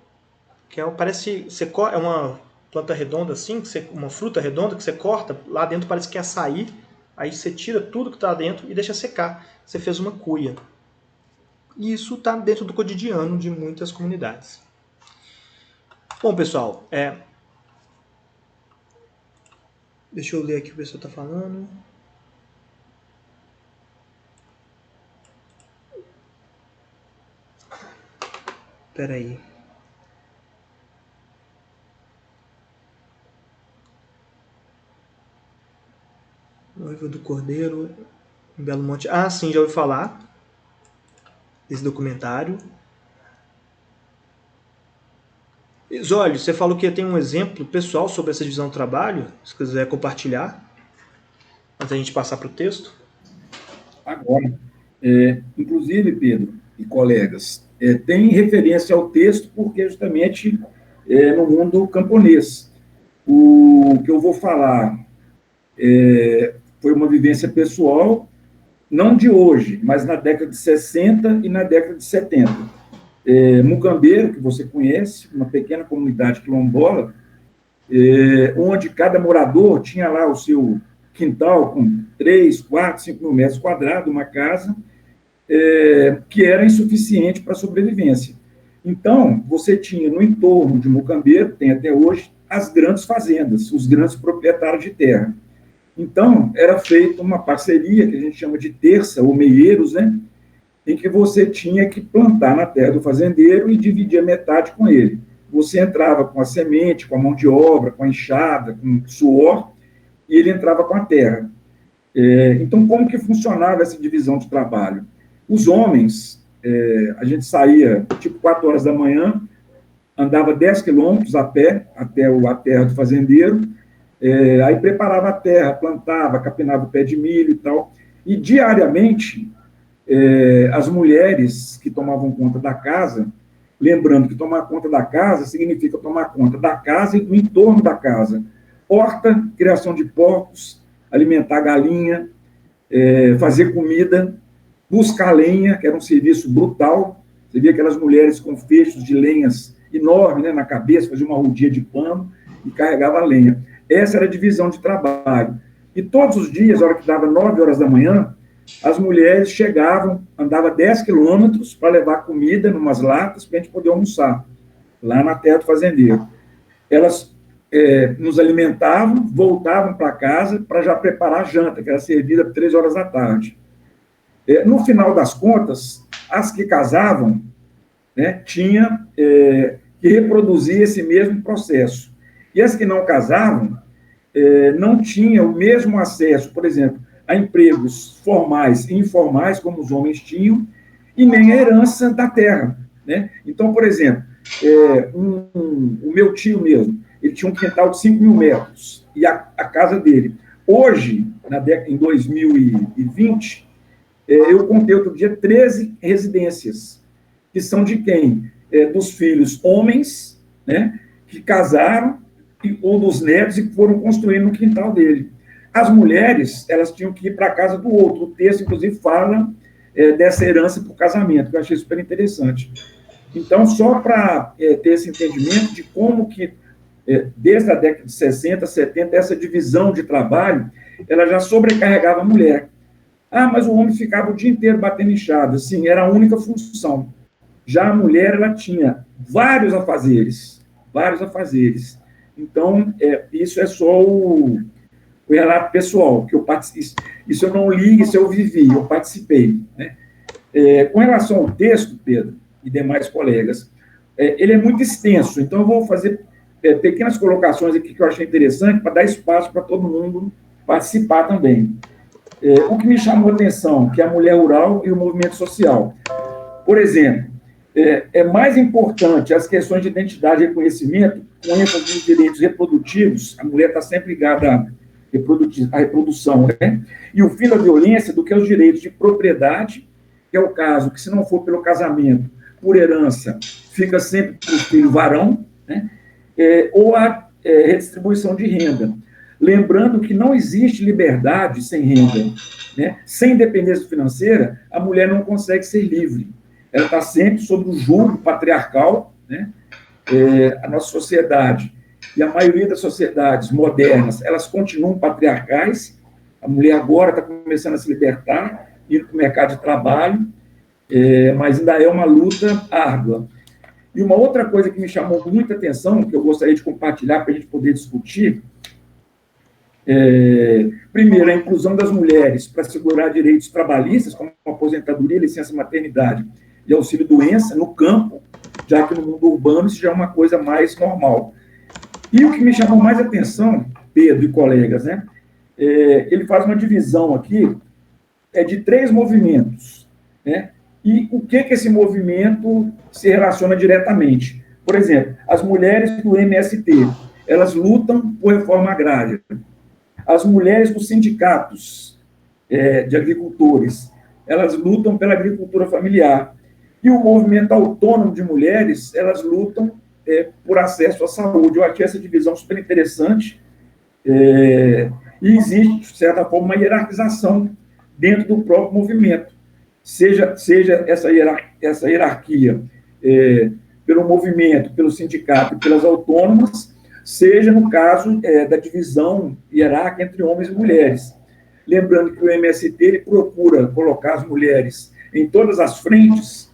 que parece é uma planta redonda assim, uma fruta redonda que você corta, lá dentro parece que é açaí, aí você tira tudo que está dentro e deixa secar. Você fez uma cuia. E isso está dentro do cotidiano de muitas comunidades. Bom, pessoal, deixa eu ler aqui o que o pessoal está falando. Peraí. Noiva do Cordeiro, em Belo Monte. Ah, sim, já ouvi falar desse documentário. Zólio, você falou que tem um exemplo pessoal sobre essa divisão do trabalho, se quiser compartilhar, antes da gente passar para o texto. Agora, inclusive, Pedro e colegas, tem referência ao texto porque justamente no mundo camponês. O que eu vou falar foi uma vivência pessoal, não de hoje, mas na década de 60 e na década de 70. Mucambeiro, que você conhece, uma pequena comunidade quilombola, onde cada morador tinha lá o seu quintal com 3, 4, 5 mil metros quadrados, uma casa, que era insuficiente para a sobrevivência. Então, você tinha no entorno de Mucambeiro, tem até hoje, as grandes fazendas, os grandes proprietários de terra. Então, era feita uma parceria, que a gente chama de terça, ou meieiros, né? Em que você tinha que plantar na terra do fazendeiro e dividir a metade com ele. Você entrava com a semente, com a mão de obra, com a enxada, com o suor, e ele entrava com a terra. Então, como que funcionava essa divisão de trabalho? Os homens, a gente saía, tipo, 4 horas da manhã, andava 10 quilômetros a pé até a terra do fazendeiro, aí preparava a terra, plantava, capinava o pé de milho e tal, e diariamente as mulheres que tomavam conta da casa, lembrando que tomar conta da casa significa tomar conta da casa e do entorno da casa, horta, criação de porcos, alimentar galinha, fazer comida, buscar lenha, que era um serviço brutal. Você via aquelas mulheres com fechos de lenhas enormes, né, na cabeça, fazia uma rodinha de pano e carregava a lenha. Essa era a divisão de trabalho. E todos os dias, a hora que dava 9 horas da manhã, as mulheres chegavam, andavam 10 quilômetros para levar comida em umas latas para a gente poder almoçar, lá na terra do fazendeiro. Elas nos alimentavam, voltavam para casa para já preparar a janta, que era servida 3 horas da tarde. No final das contas, as que casavam, né, tinha que reproduzir esse mesmo processo. E as que não casavam não tinham o mesmo acesso, por exemplo, a empregos formais e informais, como os homens tinham, e nem a herança da terra, né? Então, por exemplo, o meu tio mesmo, ele tinha um quintal de 5 mil metros, e a casa dele. Hoje, em 2020, eu contei outro dia 13 residências, que são de quem? Dos filhos homens, né, que casaram, ou dos netos e que foram construindo no quintal dele. As mulheres, elas tinham que ir para a casa do outro. O texto, inclusive, fala dessa herança para o casamento, que eu achei super interessante. Então, só para ter esse entendimento de como que, desde a década de 60, 70, essa divisão de trabalho, ela já sobrecarregava a mulher. Ah, mas o homem ficava o dia inteiro batendo enxada. Sim, era a única função. Já a mulher, ela tinha vários afazeres. Então, isso é só o relato pessoal, que eu participei. Isso eu não li, isso eu vivi, eu participei, né? Com relação ao texto, Pedro, e demais colegas, ele é muito extenso, então eu vou fazer pequenas colocações aqui que eu achei interessante para dar espaço para todo mundo participar também. O que me chamou a atenção, que é a mulher rural e o movimento social. Por exemplo, é mais importante as questões de identidade e reconhecimento, com ênfase nos direitos reprodutivos, a mulher está sempre ligada à reprodução, né? E o fim da violência, do que os direitos de propriedade, que é o caso que, se não for pelo casamento, por herança, fica sempre para o filho varão, né? Ou a redistribuição de renda. Lembrando que não existe liberdade sem renda, né? Sem independência financeira, a mulher não consegue ser livre. Ela está sempre sob o jugo patriarcal, né? A nossa sociedade e a maioria das sociedades modernas, elas continuam patriarcais. A mulher agora está começando a se libertar, indo para o mercado de trabalho, mas ainda é uma luta árdua. E uma outra coisa que me chamou muita atenção, que eu gostaria de compartilhar para a gente poder discutir, primeiro, a inclusão das mulheres para assegurar direitos trabalhistas, como aposentadoria, licença maternidade e auxílio-doença, no campo, já que no mundo urbano isso já é uma coisa mais normal. E o que me chamou mais atenção, Pedro e colegas, né, ele faz uma divisão aqui de 3 movimentos, né, e o que esse movimento se relaciona diretamente. Por exemplo, as mulheres do MST, elas lutam por reforma agrária. As mulheres dos sindicatos de agricultores, elas lutam pela agricultura familiar. E o movimento autônomo de mulheres, elas lutam por acesso à saúde. Eu achei essa divisão super interessante. E existe, de certa forma, uma hierarquização dentro do próprio movimento. Seja essa hierarquia pelo movimento, pelo sindicato e pelas autônomas, seja no caso da divisão hierárquica entre homens e mulheres. Lembrando que o MST ele procura colocar as mulheres em todas as frentes,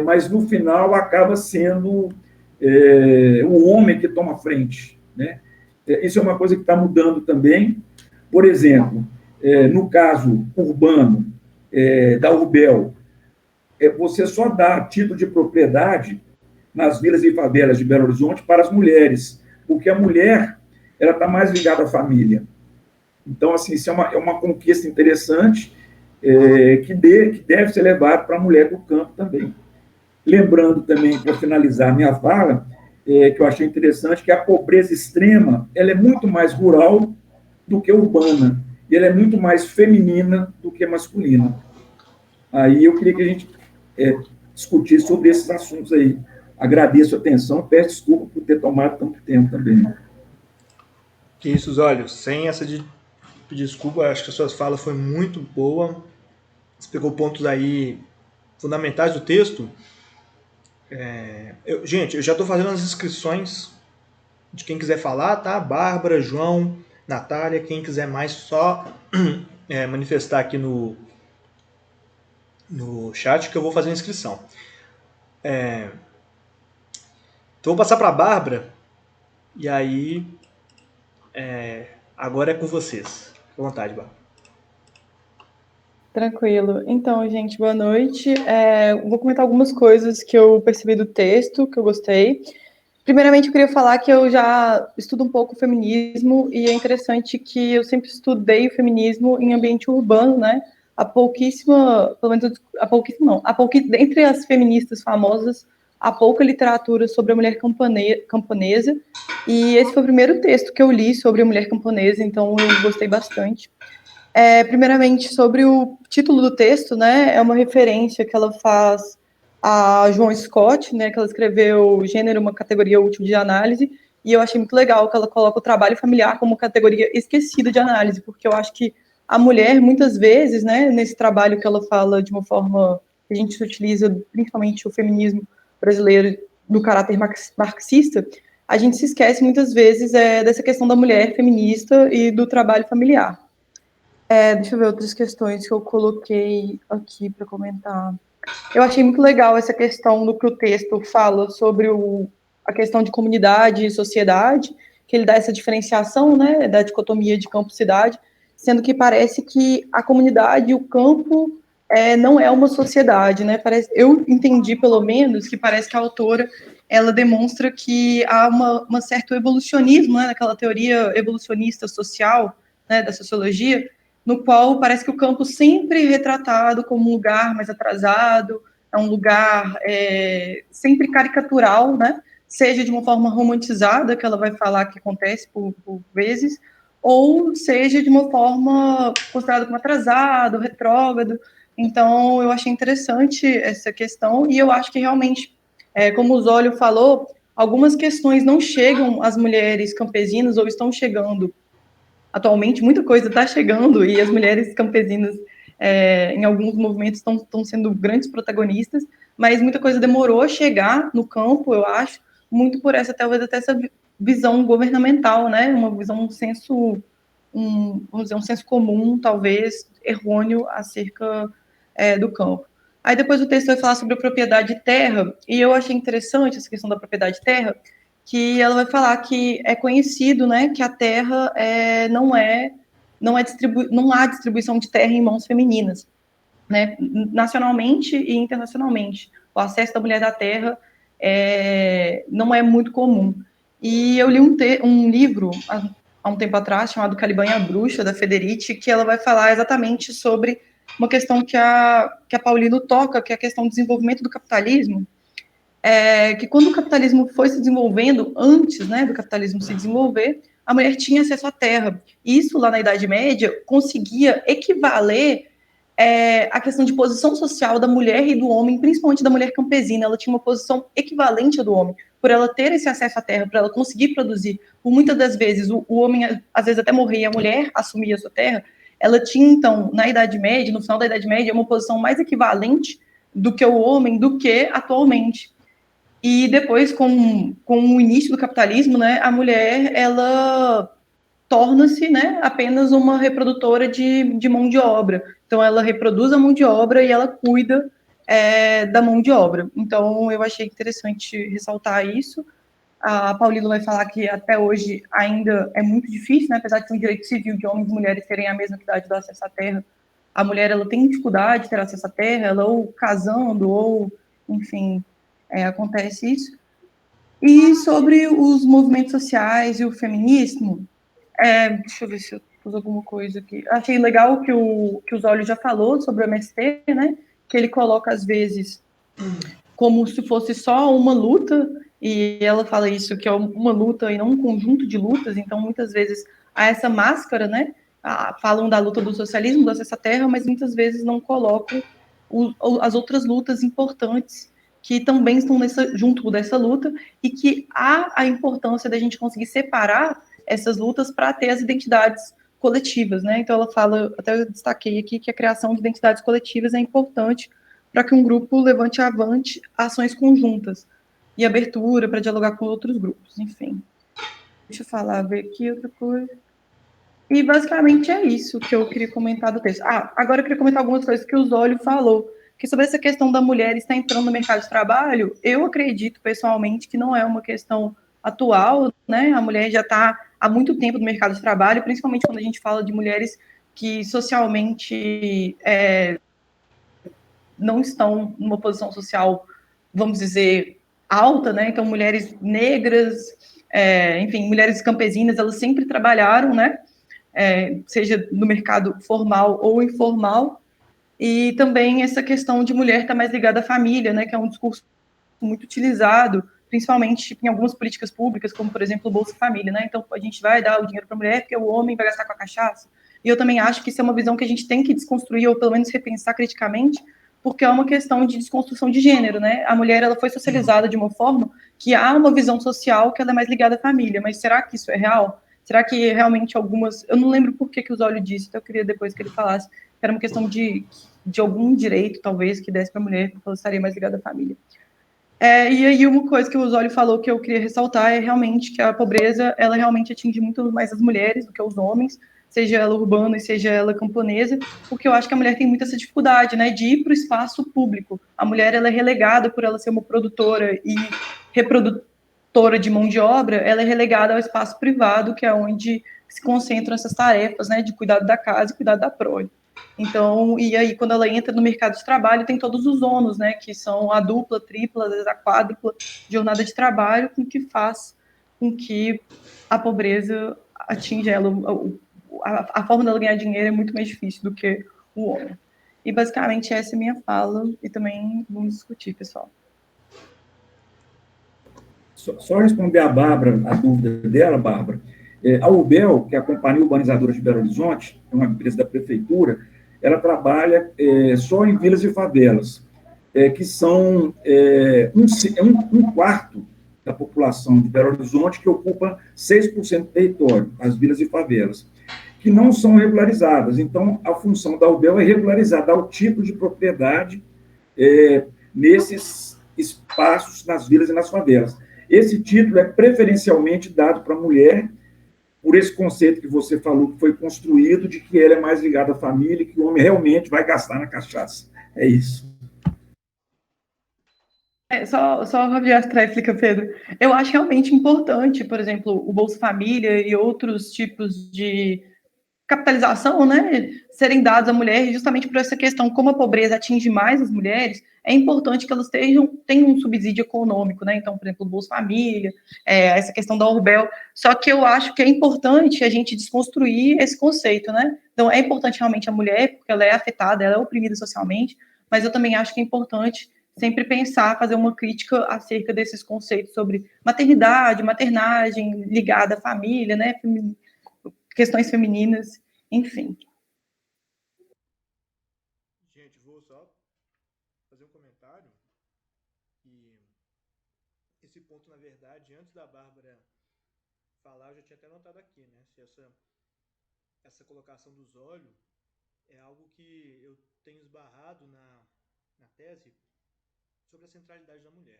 mas no final acaba sendo o homem que toma frente, né? Isso é uma coisa que está mudando também. Por exemplo, no caso urbano da Urbel, você só dá título de propriedade nas vilas e favelas de Belo Horizonte para as mulheres, porque a mulher ela está mais ligada à família. Então, assim, isso é uma conquista interessante que deve ser levado para a mulher do campo também. Lembrando também, para finalizar minha fala, que eu achei interessante, que a pobreza extrema ela é muito mais rural do que urbana, e ela é muito mais feminina do que masculina. Aí eu queria que a gente discutisse sobre esses assuntos aí. Agradeço a atenção, peço desculpa por ter tomado tanto tempo também. Que isso, olha, sem essa de pedir desculpa, acho que a sua fala foi muito boa. Você pegou pontos aí fundamentais do texto. Gente, eu já estou fazendo as inscrições de quem quiser falar, tá? Bárbara, João, Natália, quem quiser mais, só manifestar aqui no chat que eu vou fazer a inscrição. Então vou passar para a Bárbara e aí agora é com vocês. Fique à vontade, Bárbara. Tranquilo. Então, gente, boa noite. Vou comentar algumas coisas que eu percebi do texto, que eu gostei. Primeiramente, eu queria falar que eu já estudo um pouco o feminismo e é interessante que eu sempre estudei o feminismo em ambiente urbano, né? Dentre as feministas famosas, há pouca literatura sobre a mulher camponesa, e esse foi o primeiro texto que eu li sobre a mulher camponesa, então eu gostei bastante. Primeiramente, sobre o título do texto, né, é uma referência que ela faz a Joan Scott, né, que ela escreveu Gênero, uma categoria útil de análise, e eu achei muito legal que ela coloca o trabalho familiar como categoria esquecida de análise, porque eu acho que a mulher, muitas vezes, né, nesse trabalho que ela fala de uma forma que a gente utiliza, principalmente o feminismo brasileiro, do caráter marxista, a gente se esquece muitas vezes dessa questão da mulher feminista e do trabalho familiar. Deixa eu ver outras questões que eu coloquei aqui para comentar. Eu achei muito legal essa questão do que o texto fala sobre a questão de comunidade e sociedade, que ele dá essa diferenciação, né, da dicotomia de campo-cidade, sendo que parece que a comunidade e o campo não é uma sociedade, né? Eu entendi, pelo menos, que parece que a autora ela demonstra que há um certo evolucionismo, né, naquela teoria evolucionista social, né, da sociologia, no qual parece que o campo sempre é retratado como um lugar mais atrasado, é um lugar sempre caricatural, né? Seja de uma forma romantizada, que ela vai falar que acontece por vezes, ou seja de uma forma considerada como atrasado, retrógrado. Então, eu achei interessante essa questão, e eu acho que realmente, como o Zólio falou, algumas questões não chegam às mulheres campesinas, ou estão chegando atualmente, muita coisa está chegando, e as mulheres campesinas, em alguns movimentos, estão sendo grandes protagonistas, mas muita coisa demorou a chegar no campo, eu acho, muito por talvez até essa visão governamental, né? Uma visão, vamos dizer, um senso comum, talvez, errôneo acerca do campo. Aí depois o texto vai falar sobre a propriedade de terra, e eu achei interessante essa questão da propriedade de terra, que ela vai falar que é conhecido, né, que a terra não há distribuição de terra em mãos femininas, né, nacionalmente e internacionalmente. O acesso da mulher à terra não é muito comum. E eu li um livro há um tempo atrás, chamado Caliban e a Bruxa, da Federici, que ela vai falar exatamente sobre uma questão que a Paulino toca, que é a questão do desenvolvimento do capitalismo, que quando o capitalismo foi se desenvolvendo, antes, né, do capitalismo se desenvolver, a mulher tinha acesso à terra. Isso, lá na Idade Média, conseguia equivaler a questão de posição social da mulher e do homem, principalmente da mulher campesina. Ela tinha uma posição equivalente à do homem, por ela ter esse acesso à terra, para ela conseguir produzir. Por muitas das vezes, o homem, às vezes, até morria e a mulher assumia a sua terra. Ela tinha, então, na Idade Média, no final da Idade Média, uma posição mais equivalente do que o homem, do que atualmente. E depois, com o início do capitalismo, né, a mulher, ela torna-se, né, apenas uma reprodutora de mão de obra. Então, ela reproduz a mão de obra e ela cuida da mão de obra. Então, eu achei interessante ressaltar isso. A Paulino vai falar que até hoje ainda é muito difícil, né, apesar de ter um direito civil de homens e mulheres terem a mesma idade do acesso à terra, a mulher ela tem dificuldade de ter acesso à terra, ela ou casando, ou, enfim, acontece isso. E sobre os movimentos sociais e o feminismo, deixa eu ver se eu pus alguma coisa aqui. Achei legal que o Zólio já falou sobre o MST, né? Que ele coloca, às vezes, como se fosse só uma luta, e ela fala isso, que é uma luta e não um conjunto de lutas, então, muitas vezes, há essa máscara, né? Falam da luta do socialismo, do acesso à terra, mas muitas vezes não colocam as outras lutas importantes que também estão junto dessa luta, e que há a importância da gente conseguir separar essas lutas para ter as identidades coletivas, né? Então ela fala, até eu destaquei aqui, que a criação de identidades coletivas é importante para que um grupo levante avante ações conjuntas e abertura para dialogar com outros grupos, enfim. Deixa eu falar, ver aqui outra coisa. E basicamente é isso que eu queria comentar do texto. Agora eu queria comentar algumas coisas que o Zólio falou, que sobre essa questão da mulher estar entrando no mercado de trabalho, eu acredito pessoalmente que não é uma questão atual, né? A mulher já está há muito tempo no mercado de trabalho, principalmente quando a gente fala de mulheres que socialmente não estão numa posição social, vamos dizer, alta, né? Então, mulheres negras, enfim, mulheres campesinas, elas sempre trabalharam, né? Seja no mercado formal ou informal, e também essa questão de mulher estar mais ligada à família, né, que é um discurso muito utilizado, principalmente em algumas políticas públicas, como, por exemplo, o Bolsa Família, né, então a gente vai dar o dinheiro para a mulher porque o homem vai gastar com a cachaça, e eu também acho que isso é uma visão que a gente tem que desconstruir, ou pelo menos repensar criticamente, porque é uma questão de desconstrução de gênero, né, a mulher, ela foi socializada de uma forma que há uma visão social que ela é mais ligada à família, mas será que isso é real? Será que realmente algumas... Eu não lembro por que o Zólio disse, então eu queria depois que ele falasse, que era uma questão de algum direito, talvez, que desse para a mulher, porque ela estaria mais ligada à família. E aí uma coisa que o Zólio falou que eu queria ressaltar é realmente que a pobreza, ela realmente atinge muito mais as mulheres do que os homens, seja ela urbana e seja ela camponesa, porque eu acho que a mulher tem muita essa dificuldade, né, de ir para o espaço público. A mulher, ela é relegada por ela ser uma produtora e reprodutora de mão de obra, ela é relegada ao espaço privado, que é onde se concentram essas tarefas, né, de cuidado da casa e cuidado da prole. Então, e aí quando ela entra no mercado de trabalho, tem todos os ônus, né, que são a dupla, a tripla, às vezes a quádrupla jornada de trabalho, com que faz com que a pobreza atinja ela, a forma dela ganhar dinheiro é muito mais difícil do que o homem. E basicamente essa é a minha fala, e também vamos discutir, pessoal. Só responder a Bárbara, a dúvida dela, Bárbara. A UBEL, que é a Companhia Urbanizadora de Belo Horizonte, é uma empresa da prefeitura, ela trabalha só em vilas e favelas, que são um quarto da população de Belo Horizonte, que ocupa 6% do território, as vilas e favelas, que não são regularizadas. Então, a função da UBEL é regularizar, dar o tipo de propriedade nesses espaços, nas vilas e nas favelas. Esse título é preferencialmente dado para a mulher, por esse conceito que você falou, que foi construído, de que ela é mais ligada à família, que o homem realmente vai gastar na cachaça. É isso. Só Javier explica, Pedro. Eu acho realmente importante, por exemplo, o Bolsa Família e outros tipos de capitalização, né, serem dados à mulher, justamente por essa questão, como a pobreza atinge mais as mulheres, é importante que elas tenham um subsídio econômico, né, então, por exemplo, o Bolsa Família, essa questão da Urbel, só que eu acho que é importante a gente desconstruir esse conceito, né, então é importante realmente a mulher, porque ela é afetada, ela é oprimida socialmente, mas eu também acho que é importante sempre pensar, fazer uma crítica acerca desses conceitos sobre maternidade, maternagem, ligada à família, né, questões femininas, enfim. Gente, vou só fazer um comentário. E esse ponto, na verdade, antes da Bárbara falar, eu já tinha até notado aqui, né? Se essa colocação dos olhos é algo que eu tenho esbarrado na tese sobre a centralidade da mulher.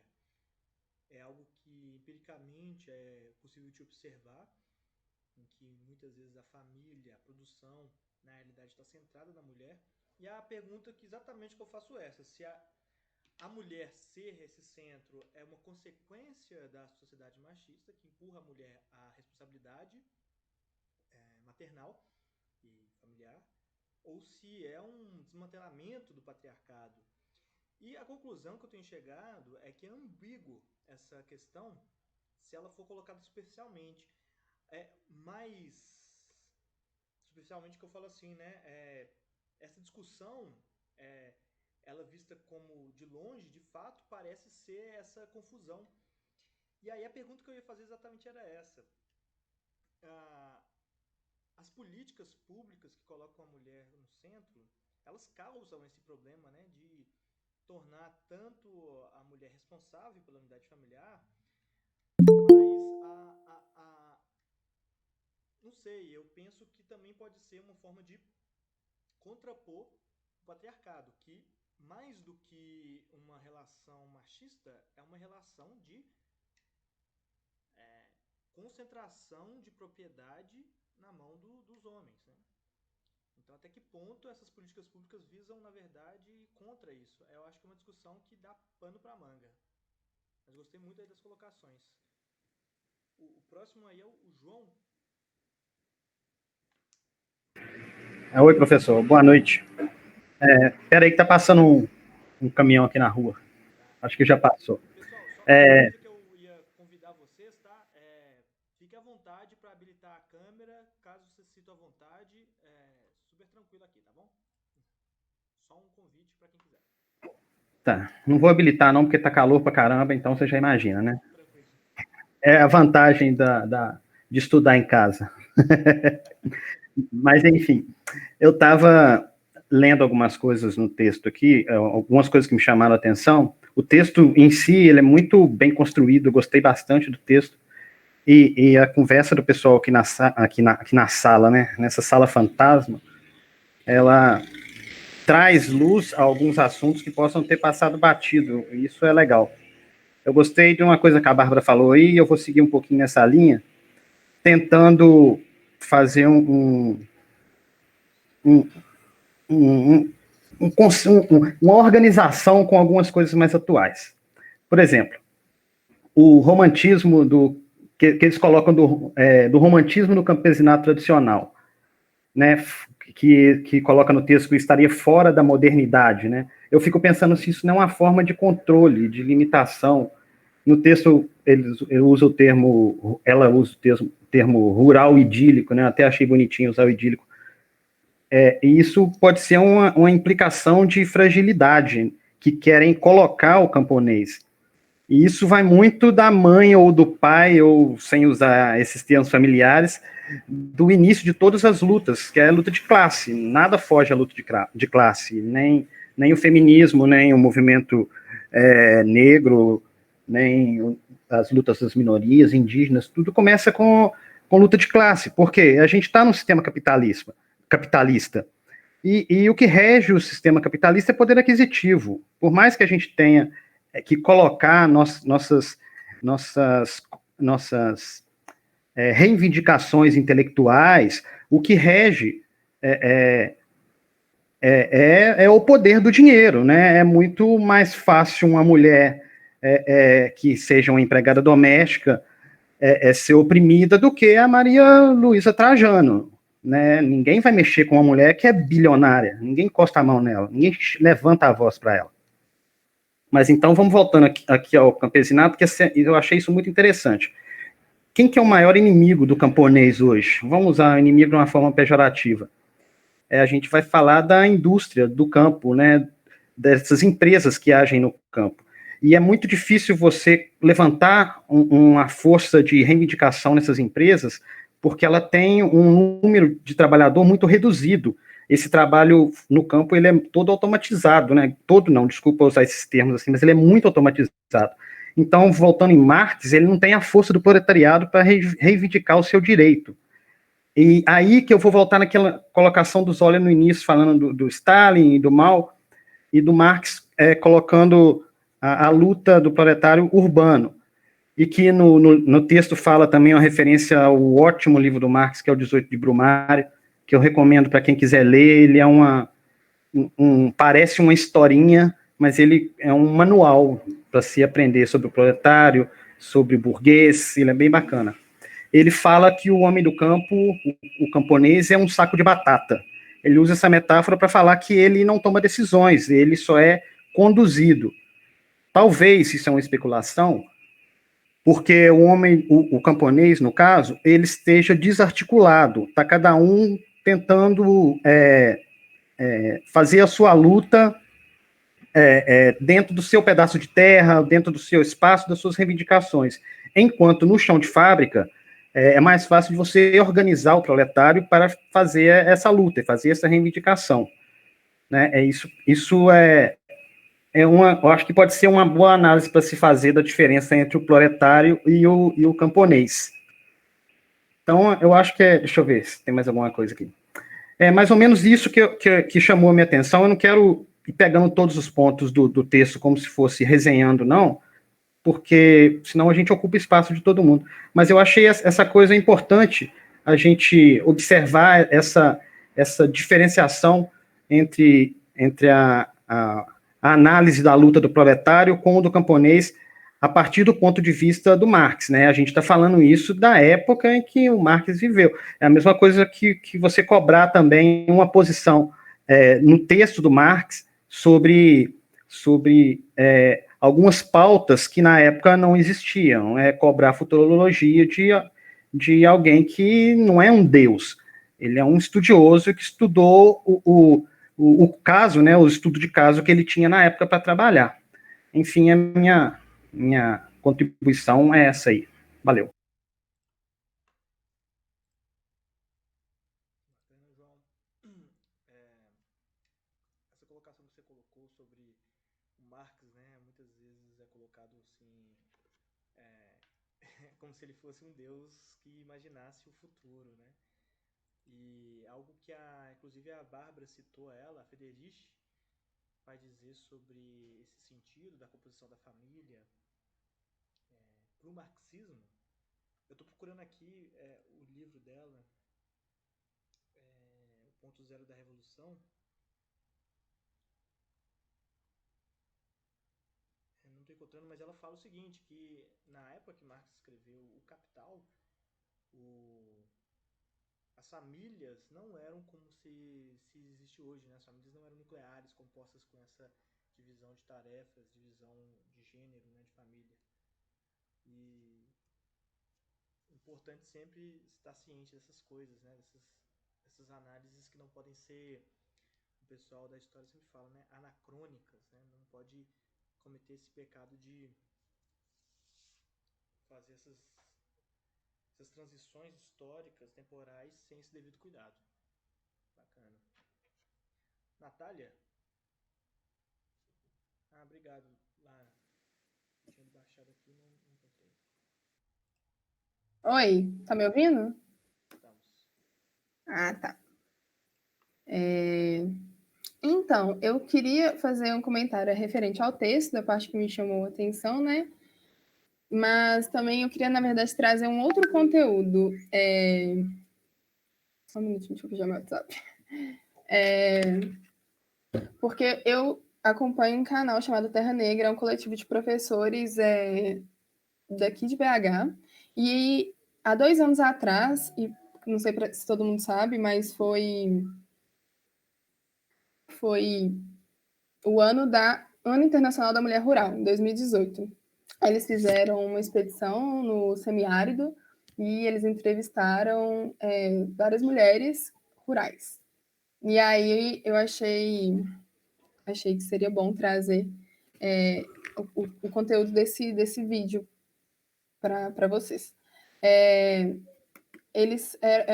É algo que empiricamente é possível de observar, em que muitas vezes a família, a produção, na realidade está centrada na mulher. E a pergunta que exatamente que eu faço é essa, se a mulher ser esse centro é uma consequência da sociedade machista que empurra a mulher à responsabilidade maternal e familiar, ou se é um desmantelamento do patriarcado. E a conclusão que eu tenho chegado é que é ambíguo essa questão se ela for colocada superficialmente. Mais superficialmente que eu falo assim, né? Essa discussão, ela vista como de longe, de fato, parece ser essa confusão. E aí a pergunta que eu ia fazer exatamente era essa. As políticas públicas que colocam a mulher no centro, elas causam esse problema, né, de tornar tanto a mulher responsável pela unidade familiar, mas não sei, eu penso que também pode ser uma forma de contrapor o patriarcado, que mais do que uma relação machista, é uma relação de concentração de propriedade na mão dos homens, né? Então, até que ponto essas políticas públicas visam, na verdade, contra isso? Eu acho que é uma discussão que dá pano para manga. Mas gostei muito aí das colocações. O próximo aí é o João. Oi, professor. Boa noite. Peraí que tá passando um caminhão aqui na rua. Acho que já passou. Pessoal, só uma coisa que eu ia convidar vocês, tá? Fique à vontade para habilitar a câmera, caso você se sinta à vontade. Super tranquilo aqui, tá bom? Só um convite para quem quiser. Tá. Não vou habilitar não, porque tá calor pra caramba, então você já imagina, né? É a vantagem de estudar em casa. Mas, enfim, eu estava lendo algumas coisas no texto aqui, algumas coisas que me chamaram a atenção. O texto em si, ele é muito bem construído, eu gostei bastante do texto. E a conversa do pessoal aqui na sala, né, nessa sala fantasma, ela traz luz a alguns assuntos que possam ter passado batido, e isso é legal. Eu gostei de uma coisa que a Bárbara falou aí, e eu vou seguir um pouquinho nessa linha, tentando fazer uma organização com algumas coisas mais atuais. Por exemplo, o romantismo que eles colocam do romantismo no campesinato tradicional, né, que coloca no texto que estaria fora da modernidade, né? Eu fico pensando se isso não é uma forma de controle, de limitação. No texto, ela usa o termo rural idílico, né? Até achei bonitinho usar o idílico. E isso pode ser uma implicação de fragilidade que querem colocar o camponês. E isso vai muito da mãe ou do pai, ou sem usar esses termos familiares, do início de todas as lutas, que é a luta de classe. Nada foge à luta de classe, nem o feminismo, nem o movimento negro, nem as lutas das minorias, indígenas, tudo começa com luta de classe, porque a gente está num sistema capitalista, e o que rege o sistema capitalista é poder aquisitivo. Por mais que a gente tenha que colocar nossas reivindicações intelectuais, o que rege é o poder do dinheiro, né? É muito mais fácil uma mulher que seja uma empregada doméstica ser oprimida do que a Maria Luísa Trajano. né? Ninguém vai mexer com uma mulher que é bilionária, ninguém encosta a mão nela, ninguém levanta a voz para ela. Mas então, vamos voltando aqui ao campesinato, porque eu achei isso muito interessante. Quem que é o maior inimigo do camponês hoje? Vamos usar o inimigo de uma forma pejorativa. A gente vai falar da indústria do campo, né, dessas empresas que agem no campo. E é muito difícil você levantar uma força de reivindicação nessas empresas, porque ela tem um número de trabalhador muito reduzido. Esse trabalho no campo, ele é todo automatizado, né? Todo não, desculpa usar esses termos assim, mas ele é muito automatizado. Então, voltando em Marx, ele não tem a força do proletariado para reivindicar o seu direito. E aí que eu vou voltar naquela colocação do Zoller no início, falando do Stalin e do Mao, e do Marx colocando a luta do proletário urbano, e que no texto fala também uma referência ao ótimo livro do Marx, que é o 18 de Brumário, que eu recomendo para quem quiser ler. Ele é parece uma historinha, mas ele é um manual para se aprender sobre o proletário, sobre o burguês, ele é bem bacana. Ele fala que o homem do campo, o camponês, é um saco de batata. Ele usa essa metáfora para falar que ele não toma decisões, ele só é conduzido. Talvez, isso é uma especulação, porque o camponês, no caso, ele esteja desarticulado, está cada um tentando fazer a sua luta dentro do seu pedaço de terra, dentro do seu espaço, das suas reivindicações. Enquanto no chão de fábrica, é mais fácil de você organizar o proletário para fazer essa luta, fazer essa reivindicação. Né? Eu acho que pode ser uma boa análise para se fazer da diferença entre o proletário e o camponês. Então, eu acho que deixa eu ver se tem mais alguma coisa aqui. É mais ou menos isso que chamou a minha atenção. Eu não quero ir pegando todos os pontos do texto como se fosse resenhando, não, porque senão a gente ocupa espaço de todo mundo. Mas eu achei essa coisa importante, a gente observar essa diferenciação entre a análise da luta do proletário com o do camponês, a partir do ponto de vista do Marx, né? A gente está falando isso da época em que o Marx viveu. É a mesma coisa que você cobrar também uma posição no texto do Marx sobre algumas pautas que na época não existiam. Cobrar futurologia de alguém que não é um deus. Ele é um estudioso que estudou o caso, né, o estudo de caso que ele tinha na época para trabalhar. Enfim, a minha contribuição é essa aí. Valeu. Essa colocação que você colocou sobre o Marx, né, muitas vezes é colocado assim, como se ele fosse um deus que imaginasse o futuro, né? E algo que inclusive a Bárbara citou ela, a Friedrich, vai dizer sobre esse sentido da composição da família para o marxismo. Eu estou procurando aqui o livro dela, O Ponto Zero da Revolução. Não estou encontrando, mas ela fala o seguinte, que na época que Marx escreveu O Capital, as famílias não eram como se existe hoje, né? As famílias não eram nucleares, compostas com essa divisão de tarefas, divisão de gênero, né, de família. E é importante sempre estar ciente dessas coisas, né? Dessas análises que não podem ser, o pessoal da história sempre fala, né, anacrônicas, né? Não pode cometer esse pecado de fazer essas transições históricas, temporais, sem esse devido cuidado. Bacana. Natália? Obrigado, Lara. Tinha baixado aqui, não encontrei. Oi, tá me ouvindo? Estamos. Tá. Então, eu queria fazer um comentário referente ao texto, da parte que me chamou a atenção, né? Mas também eu queria, na verdade, trazer um outro conteúdo. Só um minutinho, deixa eu fechar meu WhatsApp. Porque eu acompanho um canal chamado Terra Negra, é um coletivo de professores daqui de BH, e há 2 anos atrás, e não sei se todo mundo sabe, mas foi o Ano Internacional da Mulher Rural, em 2018. Eles fizeram uma expedição no semiárido e eles entrevistaram várias mulheres rurais. E aí eu achei que seria bom trazer o conteúdo desse vídeo para vocês. É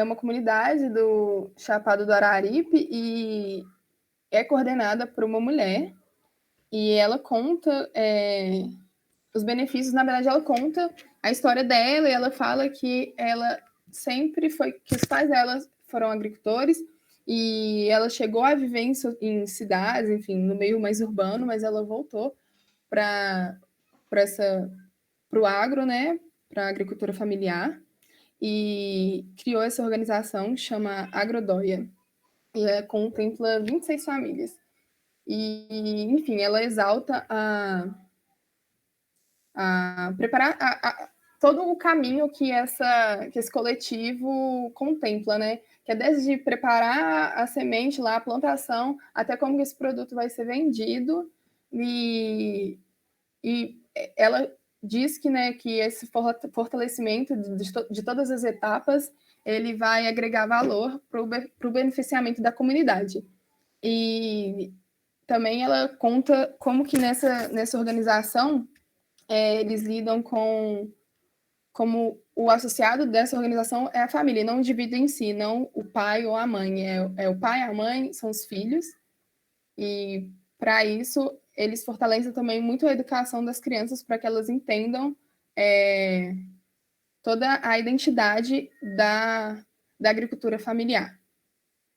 uma comunidade do Chapada do Araripe e é coordenada por uma mulher e ela conta os benefícios. Na verdade, ela conta a história dela e ela fala que ela sempre que os pais dela foram agricultores e ela chegou a viver em cidades, enfim, no meio mais urbano, mas ela voltou para o agro, né, para a agricultura familiar, e criou essa organização que chama Agrodóia, e contempla 26 famílias. E, enfim, ela exalta preparar todo o caminho que esse coletivo contempla, né? Que é desde preparar a semente lá, a plantação, até como esse produto vai ser vendido. E ela diz que, né, que esse fortalecimento de todas as etapas ele vai agregar valor para o beneficiamento da comunidade. E também ela conta como que nessa organização eles lidam como o associado dessa organização é a família, não o indivíduo em si, não o pai ou a mãe. É o pai, a mãe, são os filhos. E para isso, eles fortalecem também muito a educação das crianças para que elas entendam toda a identidade da agricultura familiar.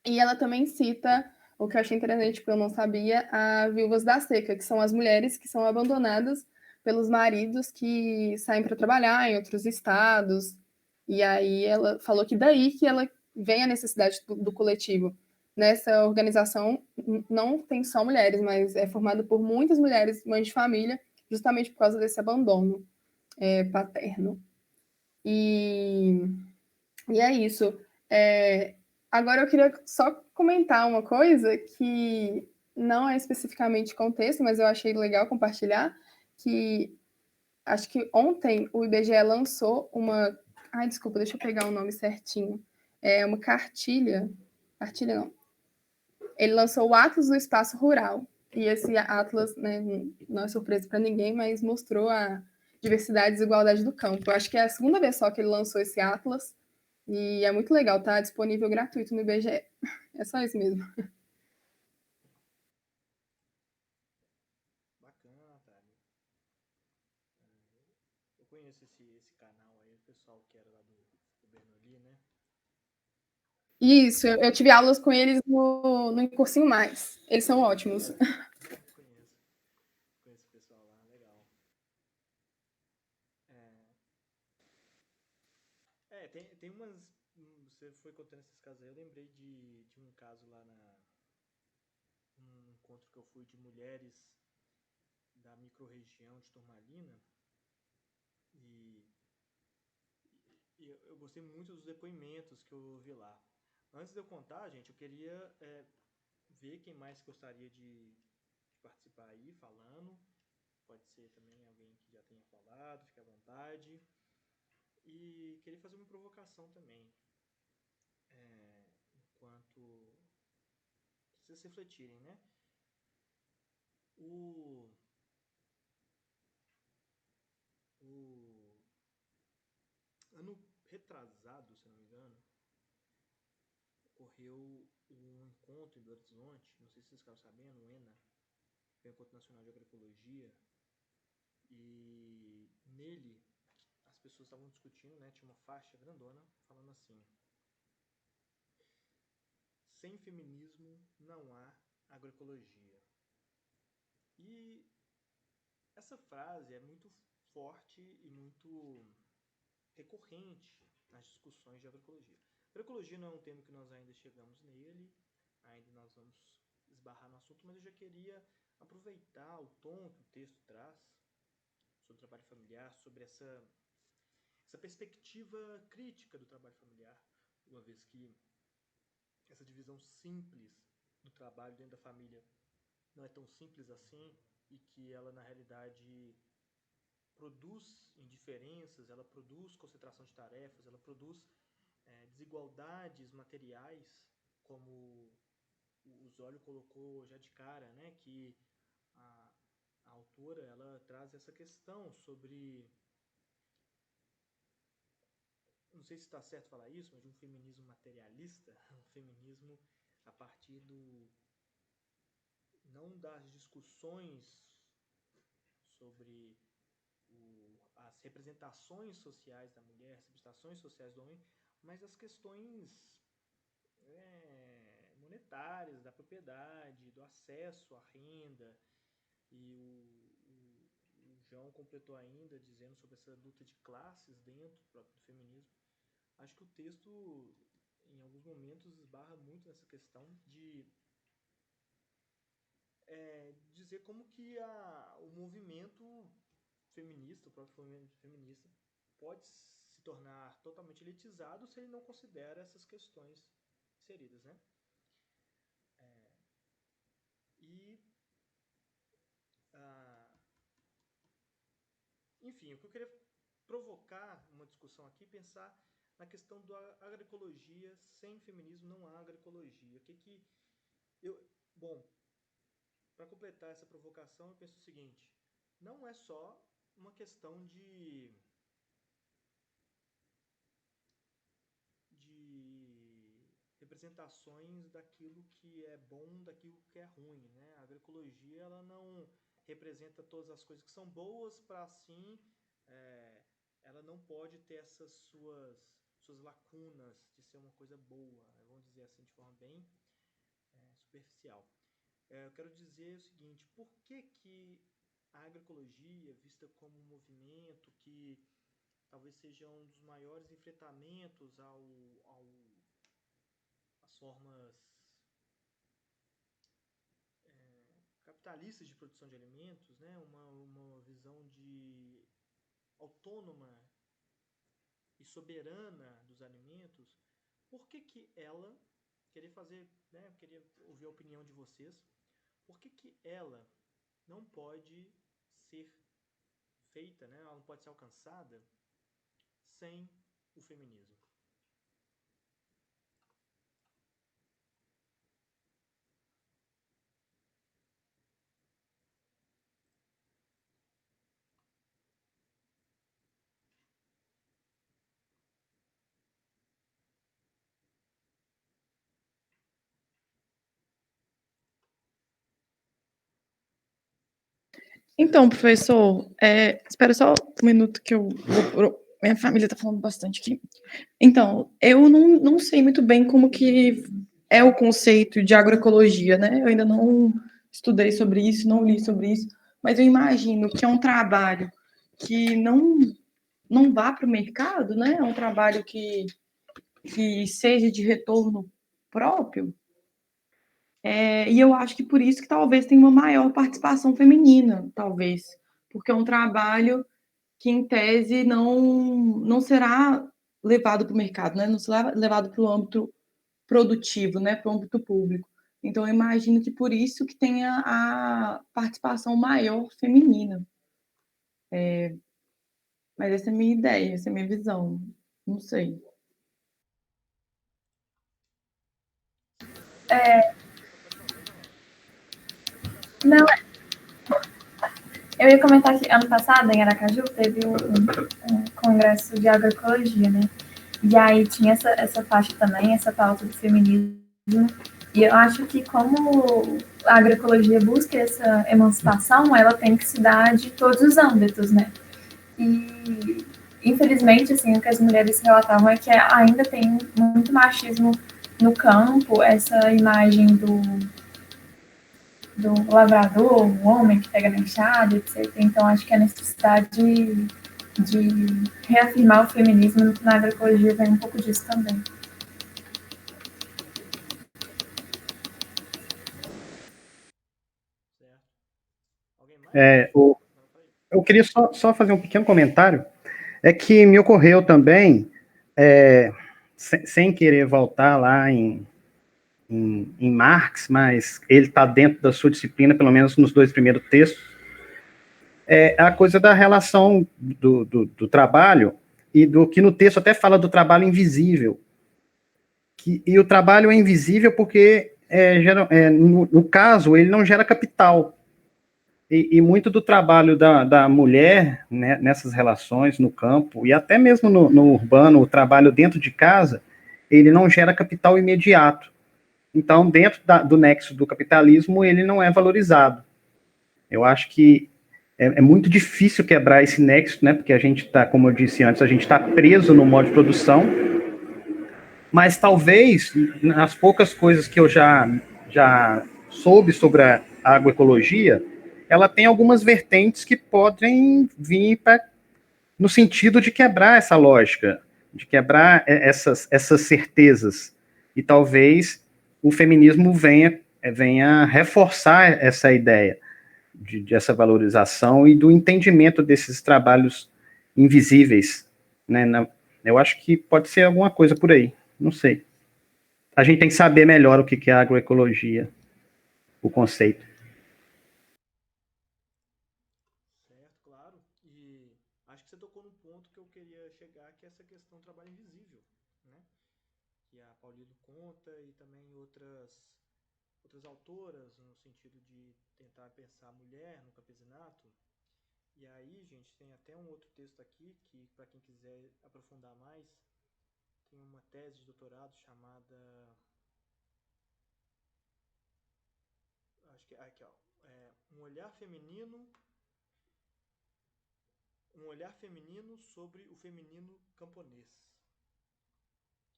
E ela também cita, o que eu achei interessante, porque eu não sabia, a Viúvas da Seca, que são as mulheres que são abandonadas pelos maridos que saem para trabalhar em outros estados. E aí ela falou que daí que ela vem a necessidade do coletivo. Nessa organização não tem só mulheres, mas é formada por muitas mulheres, mães de família, justamente por causa desse abandono paterno. E é isso. Agora eu queria só comentar uma coisa que não é especificamente contexto, mas eu achei legal compartilhar, que acho que ontem o IBGE lançou uma... Ai, desculpa, deixa eu pegar o nome certinho. É uma cartilha... Cartilha não. Ele lançou o Atlas do Espaço Rural. E esse Atlas, né, não é surpresa para ninguém, mas mostrou a diversidade e desigualdade do campo. Eu acho que é a segunda vez só que ele lançou esse Atlas. E é muito legal, tá disponível gratuito no IBGE. É só isso mesmo. Bacana, Thalia. Eu conheço esse canal aí, o pessoal que era lá do Bernoulli, né? Isso, eu tive aulas com eles no Cursinho Mais. Eles são ótimos. Conheço o pessoal lá, legal. Tem umas... Você foi contando esses casos aí, eu lembrei de um caso lá num encontro que eu fui de mulheres da microrregião de Turmalina, e eu gostei muito dos depoimentos que eu ouvi lá. Antes de eu contar, gente, eu queria ver quem mais gostaria de participar aí, falando. Pode ser também alguém que já tenha falado, fique à vontade. E queria fazer uma provocação também, enquanto vocês refletirem, né? O ano retrasado, se não me engano, ocorreu um encontro em Belo Horizonte, não sei se vocês ficaram sabendo, o ENA, que é o Encontro Nacional de Agroecologia, e nele as pessoas estavam discutindo, né, tinha uma faixa grandona falando assim: sem feminismo não há agroecologia. E essa frase é muito forte e muito recorrente nas discussões de agroecologia. Agroecologia não é um tema que nós ainda chegamos nele, ainda nós vamos esbarrar no assunto, mas eu já queria aproveitar o tom que o texto traz sobre o trabalho familiar, sobre essa perspectiva crítica do trabalho familiar, uma vez que essa divisão simples do trabalho dentro da família não é tão simples assim e que ela, na realidade, produz indiferenças, ela produz concentração de tarefas, ela produz desigualdades materiais, como o Zólio colocou já de cara, né, que a, a autora ela traz essa questão sobre, não sei se está certo falar isso, mas de um feminismo materialista, um feminismo a partir não das discussões sobre as representações sociais da mulher, as representações sociais do homem, mas as questões monetárias, da propriedade, do acesso à renda. E o João completou ainda dizendo sobre essa luta de classes dentro do próprio feminismo. Acho que o texto, em alguns momentos, esbarra muito nessa questão de dizer como que o movimento feminista, o próprio movimento feminista, pode se tornar totalmente elitizado se ele não considera essas questões inseridas, né? Enfim, o que eu queria provocar uma discussão aqui, pensar na questão da agroecologia. Sem feminismo não há agroecologia. Bom, para completar essa provocação, eu penso o seguinte: não é só uma questão de representações daquilo que é bom, daquilo que é ruim, né? A agroecologia ela não representa todas as coisas que são boas, para assim ela não pode ter essas suas lacunas de ser uma coisa boa, vamos dizer assim, de forma bem superficial. Eu quero dizer o seguinte: por que a agroecologia, vista como um movimento que talvez seja um dos maiores enfrentamentos às formas capitalistas de produção de alimentos, né? Uma visão de autônoma e soberana dos alimentos, por que ela, queria ouvir a opinião de vocês, por que ela não pode ser feita, né? Ela não pode ser alcançada sem o feminismo? Então, professor, espera só um minuto que eu vou. Minha família está falando bastante aqui. Então, eu não sei muito bem como que é o conceito de agroecologia, né? Eu ainda não estudei sobre isso, não li sobre isso, mas eu imagino que é um trabalho que não vá para o mercado, né? É um trabalho que seja de retorno próprio. E eu acho que por isso que talvez tenha uma maior participação feminina, talvez, porque é um trabalho que, em tese, não será levado para o mercado, né? Não será levado para o âmbito produtivo, né? Para o âmbito público. Então, eu imagino que por isso que tenha a participação maior feminina. Mas essa é a minha ideia, essa é a minha visão. Não sei. Não, eu ia comentar que ano passado, em Aracaju, teve um congresso de agroecologia, né? E aí tinha essa faixa também, essa pauta do feminismo. E eu acho que como a agroecologia busca essa emancipação, ela tem que se dar de todos os âmbitos, né? E, infelizmente, assim, o que as mulheres relatavam é que ainda tem muito machismo no campo, essa imagem do lavrador, o homem que pega na enxada, etc. Então, acho que a necessidade de reafirmar o feminismo na agroecologia vem um pouco disso também. Eu queria só fazer um pequeno comentário. É que me ocorreu também sem querer voltar lá em Marx, mas ele está dentro da sua disciplina, pelo menos nos 2 primeiros textos, é a coisa da relação do trabalho, e do que no texto até fala do trabalho invisível. E o trabalho é invisível porque, no caso, ele não gera capital. E muito do trabalho da mulher, né, nessas relações, no campo, e até mesmo no urbano, o trabalho dentro de casa, ele não gera capital imediato. Então, dentro do nexo do capitalismo, ele não é valorizado. Eu acho que é muito difícil quebrar esse nexo, né, porque a gente está, como eu disse antes, a gente está preso no modo de produção, mas talvez, nas poucas coisas que eu já soube sobre a agroecologia, ela tem algumas vertentes que podem vir no sentido de quebrar essa lógica, de quebrar essas certezas. E talvez o feminismo venha reforçar essa ideia dessa valorização e do entendimento desses trabalhos invisíveis. Né? Eu acho que pode ser alguma coisa por aí, não sei. A gente tem que saber melhor o que é agroecologia, o conceito. Certo, claro. E acho que você tocou num ponto que eu queria chegar, que é essa questão do trabalho invisível, né? Que a Paulino conta e também outras autoras, no sentido de tentar pensar a mulher no campesinato. E aí, gente, tem até um outro texto aqui que, para quem quiser aprofundar mais, tem uma tese de doutorado chamada, acho que é aqui, ó, um olhar feminino sobre o feminino camponês,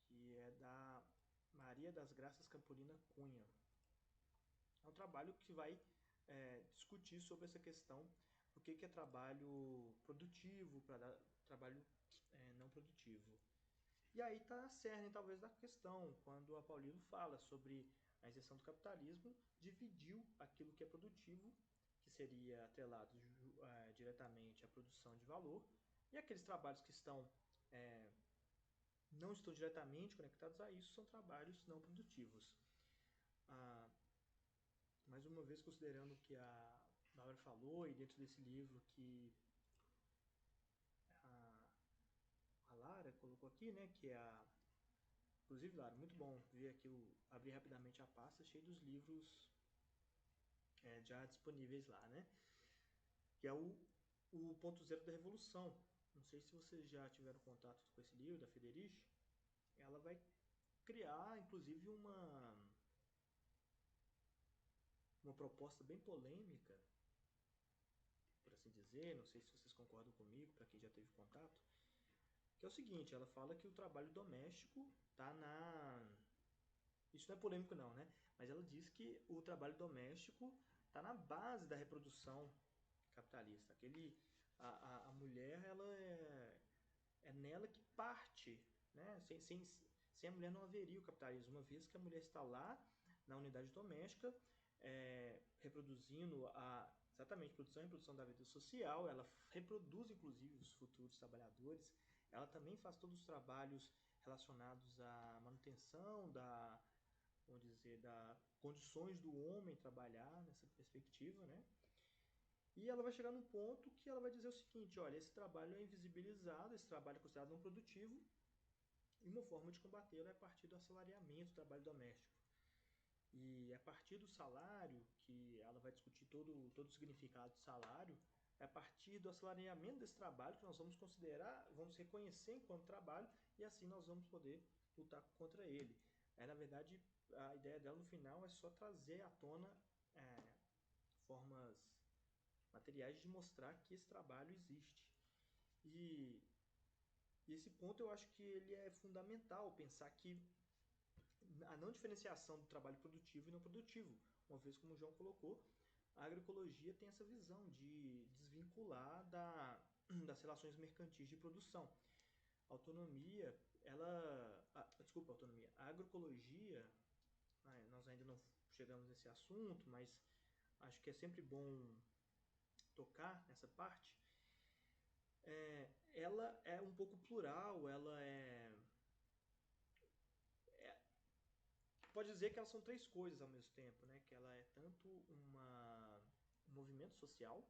que é da Maria das Graças Campolina Cunha. É um trabalho que vai discutir sobre essa questão do que é trabalho produtivo para trabalho não produtivo. E aí está a cerne, talvez, da questão, quando a Paulino fala sobre a inserção do capitalismo, dividiu aquilo que é produtivo, que seria atrelado diretamente à produção de valor, e aqueles trabalhos que não estão diretamente conectados a isso, são trabalhos não produtivos. Mais uma vez, considerando o que a Laura falou, e dentro desse livro que a Lara colocou aqui, né, que é a... Inclusive, Lara, muito bom ver aqui, abrir rapidamente a pasta, cheio dos livros já disponíveis lá, né? Que é o ponto zero da revolução. Não sei se vocês já tiveram contato com esse livro, da Federici. Ela vai criar, inclusive, uma proposta bem polêmica, por assim dizer, não sei se vocês concordam comigo, para quem já teve contato, que é o seguinte, ela fala que o trabalho doméstico está Isso não é polêmico não, né? Mas ela diz que o trabalho doméstico está na base da reprodução capitalista. A mulher, ela é nela que parte, né? Sem a mulher não haveria o capitalismo, uma vez que a mulher está lá na unidade doméstica, reproduzindo exatamente produção e reprodução da vida social, ela reproduz inclusive os futuros trabalhadores, ela também faz todos os trabalhos relacionados à manutenção vamos dizer, das condições do homem trabalhar nessa perspectiva, né? E ela vai chegar num ponto que ela vai dizer o seguinte, olha, esse trabalho é invisibilizado, esse trabalho é considerado não produtivo, e uma forma de combatê-lo é a partir do assalariamento do trabalho doméstico. E a partir do salário, que ela vai discutir todo o significado do salário, é a partir do assalariamento desse trabalho que nós vamos considerar, vamos reconhecer enquanto trabalho, e assim nós vamos poder lutar contra ele. Na verdade, a ideia dela no final é só trazer à tona formas materiais de mostrar que esse trabalho existe. E esse ponto eu acho que ele é fundamental, pensar que a não diferenciação do trabalho produtivo e não produtivo, uma vez como o João colocou, a agroecologia tem essa visão de desvincular das relações mercantis de produção. A autonomia, a agroecologia, nós ainda não chegamos nesse assunto, mas acho que é sempre bom tocar nessa parte. Ela é um pouco plural, ela é pode dizer que elas são três coisas ao mesmo tempo, né? Que ela é tanto um movimento social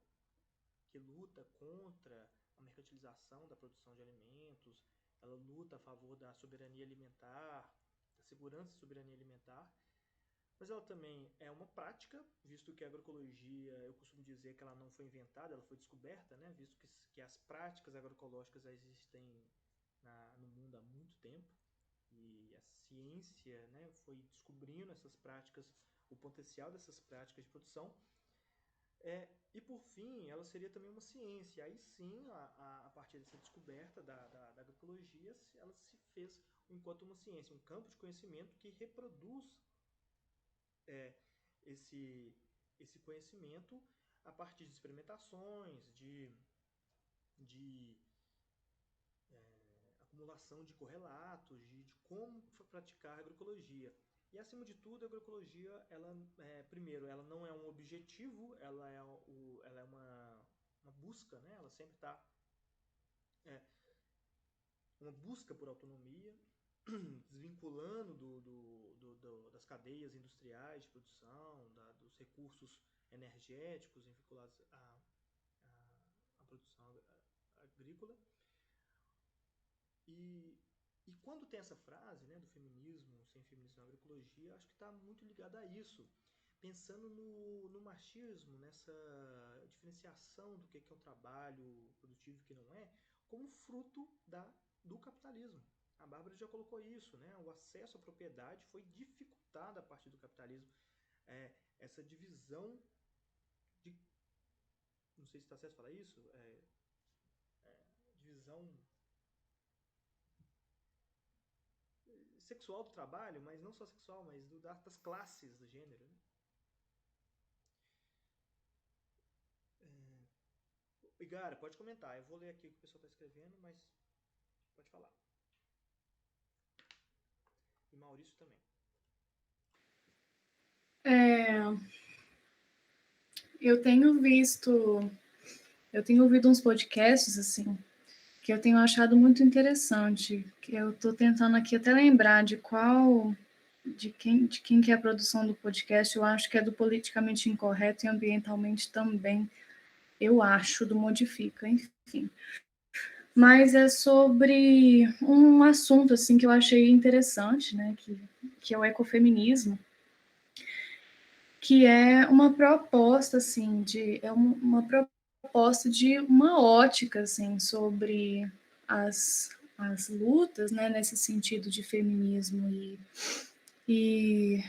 que luta contra a mercantilização da produção de alimentos, ela luta a favor da soberania alimentar, da segurança e soberania alimentar, mas ela também é uma prática, visto que a agroecologia, eu costumo dizer que ela não foi inventada, ela foi descoberta, né? Visto que as práticas agroecológicas existem no mundo há muito tempo, e a ciência, né, foi descobrindo essas práticas, o potencial dessas práticas de produção. E por fim, ela seria também uma ciência. Aí sim, a partir dessa descoberta da agroecologia, ela se fez enquanto uma ciência, um campo de conhecimento que reproduz esse conhecimento a partir de experimentações, de acumulação de correlatos, de como praticar a agroecologia. E acima de tudo, a agroecologia, primeiro, ela não é um objetivo, ela é uma busca, né? Ela sempre está uma busca por autonomia, desvinculando das cadeias industriais de produção, dos recursos energéticos vinculados à produção agrícola. E quando tem essa frase, né, do feminismo, sem feminismo na agroecologia, acho que está muito ligado a isso. Pensando no machismo, nessa diferenciação do que é um trabalho produtivo e o que não é, como fruto do capitalismo. A Bárbara já colocou isso, né? O acesso à propriedade foi dificultado a partir do capitalismo. Essa divisão de... Não sei se está certo falar isso. Divisão sexual do trabalho, mas não só sexual, mas das classes do gênero. Né? Igara, pode comentar. Eu vou ler aqui o que o pessoal está escrevendo, mas pode falar. E Maurício também. Eu tenho ouvido uns podcasts, assim, que eu tenho achado muito interessante, que eu estou tentando aqui até lembrar de quem que é a produção do podcast. Eu acho que é do Politicamente Incorreto e Ambientalmente também, eu acho, do Modifica, enfim. Mas é sobre um assunto, assim, que eu achei interessante, né, que é o ecofeminismo, que é uma proposta, assim, uma proposta de uma ótica, assim, sobre as lutas, né, nesse sentido de feminismo e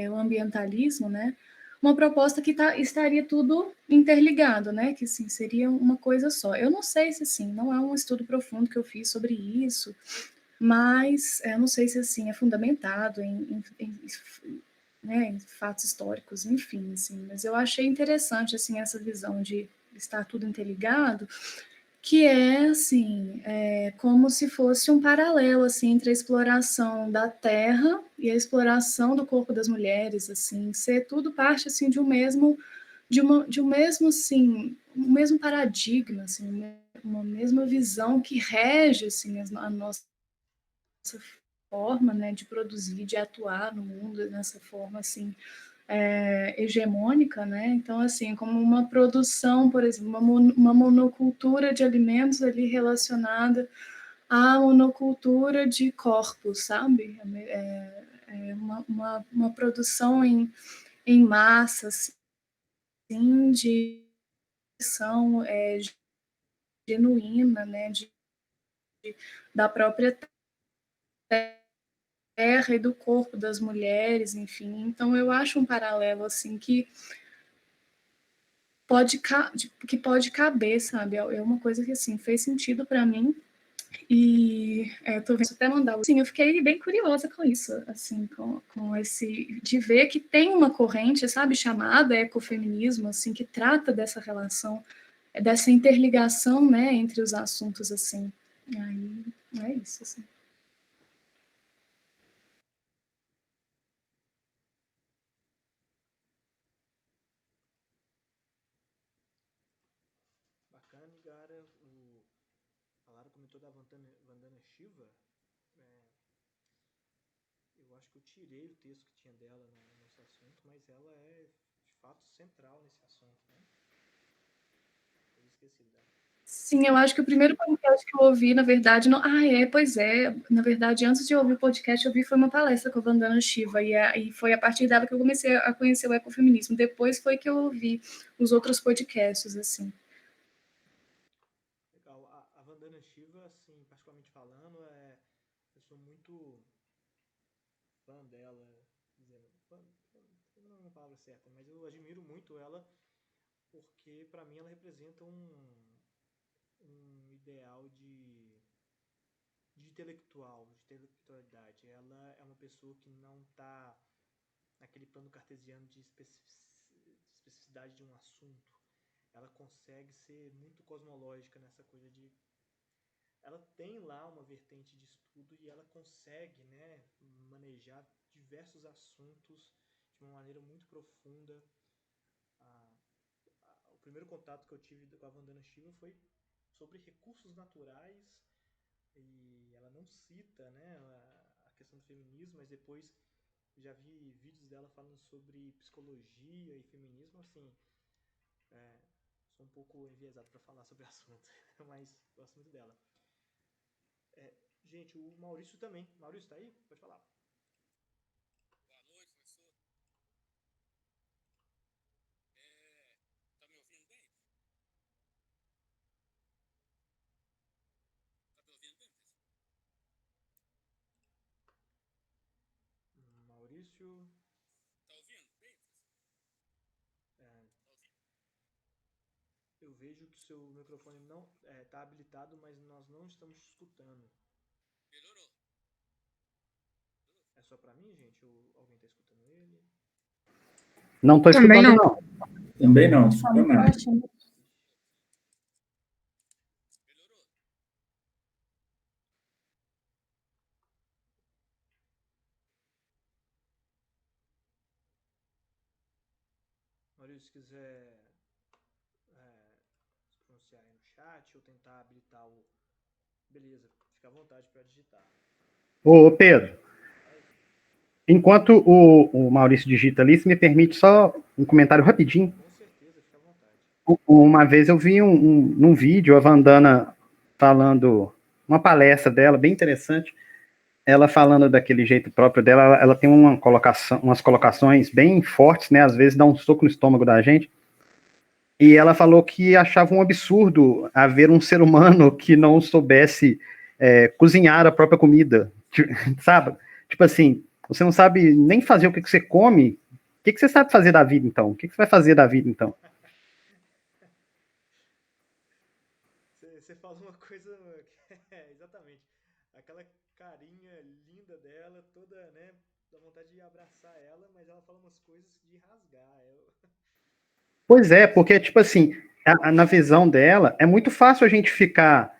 o ambientalismo, né, uma proposta que estaria tudo interligado, né, que, assim, seria uma coisa só. Eu não sei se, assim, não é um estudo profundo que eu fiz sobre isso, mas eu não sei se, assim, é fundamentado em fatos históricos, enfim, assim, mas eu achei interessante, assim, essa visão de estar tudo interligado, que assim, como se fosse um paralelo, assim, entre a exploração da terra e a exploração do corpo das mulheres, assim, ser tudo parte, assim, de um mesmo, assim, um mesmo paradigma, assim, uma mesma visão que rege, assim, a nossa forma, né, de produzir, de atuar no mundo nessa forma, assim, hegemônica, né? Então, assim, como uma produção, por exemplo, uma monocultura de alimentos ali relacionada à monocultura de corpos, sabe? Uma produção em massa, assim, de ação genuína, né? Da própria terra e do corpo das mulheres, enfim. Então, eu acho um paralelo, assim, que pode caber, sabe? É uma coisa que, assim, fez sentido para mim. E tô vendo até mandar. Sim, eu fiquei bem curiosa com isso, assim, com esse de ver que tem uma corrente, sabe, chamada ecofeminismo, assim, que trata dessa relação, dessa interligação, né, entre os assuntos, assim. Aí é isso, assim. Bacana, Igara. A Lara comentou da Vandana Shiva. Eu eu acho que eu tirei o texto que tinha dela nesse assunto, mas ela é de fato central nesse assunto, né? Eu esqueci dela. Sim, eu acho que o primeiro podcast que eu ouvi, na verdade, não... pois é. Na verdade, antes de eu ouvir o podcast, eu vi foi uma palestra com a Vandana Shiva, e foi a partir dela que eu comecei a conhecer o ecofeminismo. Depois foi que eu ouvi os outros podcasts, assim. Legal. A Vandana Shiva, assim, particularmente falando, eu sou muito fã dela, fã, não é uma palavra certa, mas eu admiro muito ela porque, para mim, ela representa um ideal de intelectual, de intelectualidade. Ela é uma pessoa que não está naquele plano cartesiano de especificidade de um assunto. Ela consegue ser muito cosmológica nessa coisa de... Ela tem lá uma vertente de estudo e ela consegue, né, manejar diversos assuntos de uma maneira muito profunda. O primeiro contato que eu tive com a Vandana Shiva foi sobre recursos naturais, e ela não cita, né, a questão do feminismo, mas depois já vi vídeos dela falando sobre psicologia e feminismo. Assim, sou um pouco enviesado para falar sobre o assunto, mas gosto muito dela. Gente, o Maurício também. Maurício, tá aí? Pode falar. Boa noite, professor. Tá me ouvindo bem? Tá me ouvindo bem, professor? Maurício. Tá ouvindo bem, professor? É, Tá ouvindo? eu vejo que seu microfone não está habilitado, mas nós não estamos te escutando. Melhorou? É só para mim, gente? Ou alguém está escutando ele? Não estou Também escutando, não. não. Também não, Só não muito nada. baixinho. Melhorou? Maurício, se quiser se pronunciar aí no chat ou tentar habilitar o... Beleza, fica à vontade para digitar. Ô, Pedro, enquanto o Maurício digita ali, se me permite só um comentário rapidinho. Com certeza, fica à vontade. Uma vez eu vi num vídeo a Vandana falando, uma palestra dela, bem interessante, ela falando daquele jeito próprio dela, ela tem umas colocações bem fortes, né, às vezes dá um soco no estômago da gente, e ela falou que achava um absurdo haver um ser humano que não soubesse cozinhar a própria comida, sabe? Tipo assim, você não sabe nem fazer o que você come, o que você sabe fazer da vida, então? O que você vai fazer da vida, então? Você fala uma coisa... exatamente. Aquela carinha linda dela, toda, né? Dá vontade de abraçar ela, mas ela fala umas coisas de rasgar. Pois é, porque, tipo assim, na visão dela, é muito fácil a gente ficar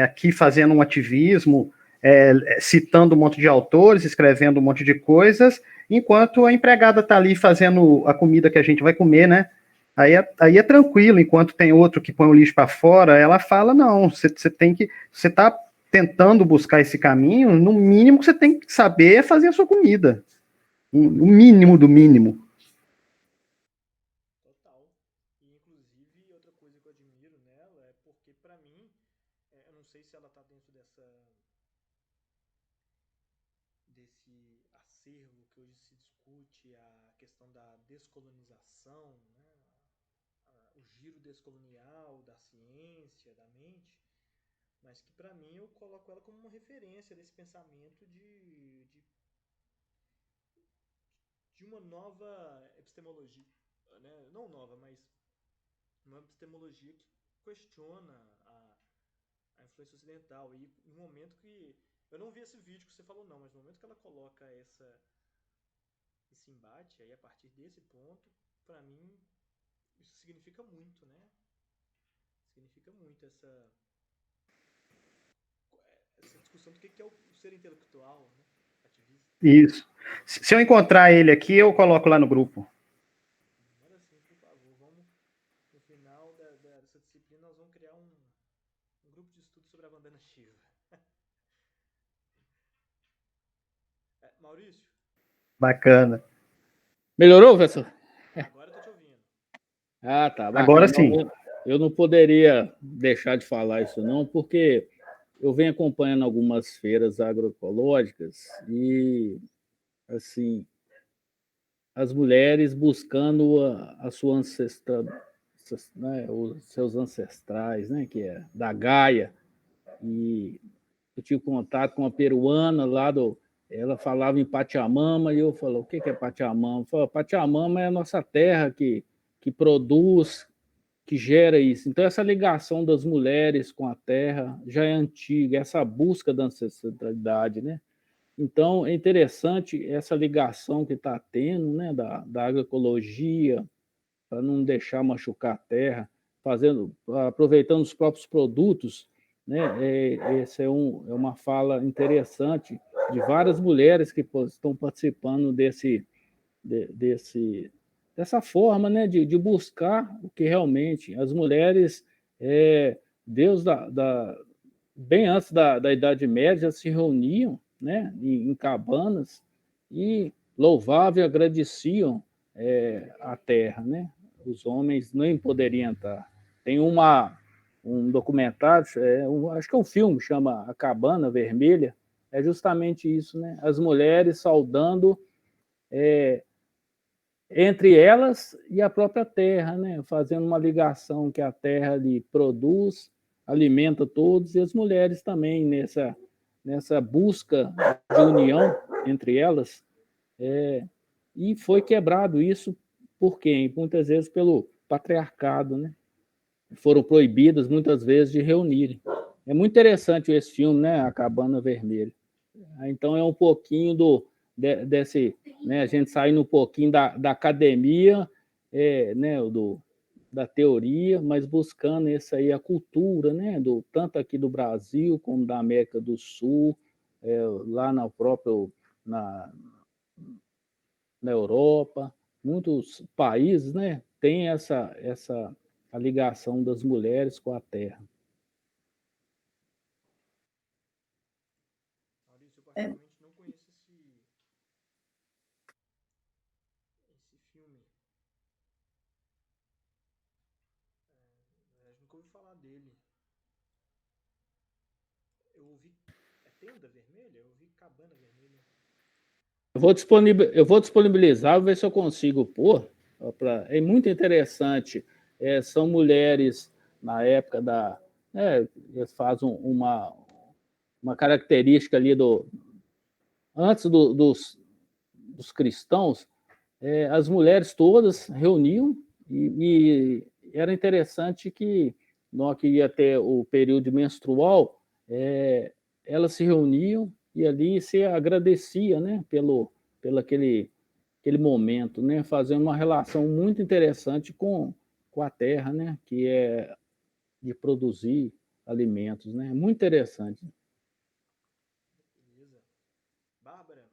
aqui fazendo um ativismo, citando um monte de autores, escrevendo um monte de coisas, enquanto a empregada está ali fazendo a comida que a gente vai comer, né? Aí é tranquilo, enquanto tem outro que põe o lixo para fora, ela fala, não, você tem que. Você está tentando buscar esse caminho, no mínimo que você tem que saber é fazer a sua comida. O mínimo do mínimo. Total. E, inclusive, outra coisa que eu admiro nela é porque, pra mim, eu não sei se ela tá dentro desse acervo que hoje se discute a questão da descolonização, né? O giro descolonial da ciência, da mente, mas que pra mim eu coloco ela como uma referência desse pensamento de uma nova epistemologia, né? Não nova, mas uma epistemologia que questiona a influência ocidental. E no momento que... Eu não vi esse vídeo que você falou não, mas no momento que ela coloca esse embate, aí a partir desse ponto, para mim, isso significa muito, né? Significa muito essa discussão do que é o ser intelectual, né? Ativista. Isso. Se eu encontrar ele aqui, eu coloco lá no grupo. Manda assim, por favor. Vamos, no final dessa disciplina, nós vamos criar um grupo de estudo sobre a Vandana Shiva. Maurício, Bacana. Melhorou, professor? agora eu tô te ouvindo. Ah, tá. Agora Bacana. sim. Não, eu não poderia deixar de falar isso, não, porque eu venho acompanhando algumas feiras agroecológicas e, assim, as mulheres buscando a sua ancestral, né, os seus ancestrais, né, que é da Gaia. E eu tive contato com uma peruana lá ela falava em Pachamama e eu falei, o que é Pachamama? Eu falei, Pachamama é a nossa terra que produz, que gera isso. Então, essa ligação das mulheres com a terra já é antiga, essa busca da ancestralidade, né? Então, é interessante essa ligação que está tendo, né, da agroecologia, para não deixar machucar a terra, aproveitando os próprios produtos, né? Essa é uma fala interessante de várias mulheres que estão participando dessa forma, né, de buscar o que realmente as mulheres, Deus bem antes da Idade Média, já se reuniam, né, em cabanas e louvavam e agradeciam a terra, né? Os homens nem poderiam entrar. Tem um documentário, acho que é um filme, chama A Cabana Vermelha, é justamente isso, né? As mulheres saudando entre elas e a própria terra, né? Fazendo uma ligação que a terra lhe produz, alimenta todos, e as mulheres também nessa busca de união entre elas. E foi quebrado isso por quem? Muitas vezes pelo patriarcado, né? Foram proibidas muitas vezes de reunirem. É muito interessante esse filme, né? A Cabana Vermelha. Então é um pouquinho desse, né? A gente saindo um pouquinho da academia, né? Da teoria, mas buscando essa aí a cultura, né? Tanto aqui do Brasil como da América do Sul, lá na Europa, muitos países, né? Tem a ligação das mulheres com a terra. Maurício, eu particularmente não conheço esse filme. Eu nunca ouvi falar dele. Eu ouvi. É Tenda Vermelha? Eu ouvi Cabana Vermelha. Eu vou disponibilizar, vou ver se eu consigo pôr. É muito interessante. São mulheres na época eles fazem uma característica ali antes dos cristãos, as mulheres todas reuniam e era interessante que nós que ia ter o período menstrual, elas se reuniam e ali se agradecia, né, pelo aquele momento, né, fazendo uma relação muito interessante com a terra, né, que é de produzir alimentos, né, muito interessante. Beleza. Bárbara?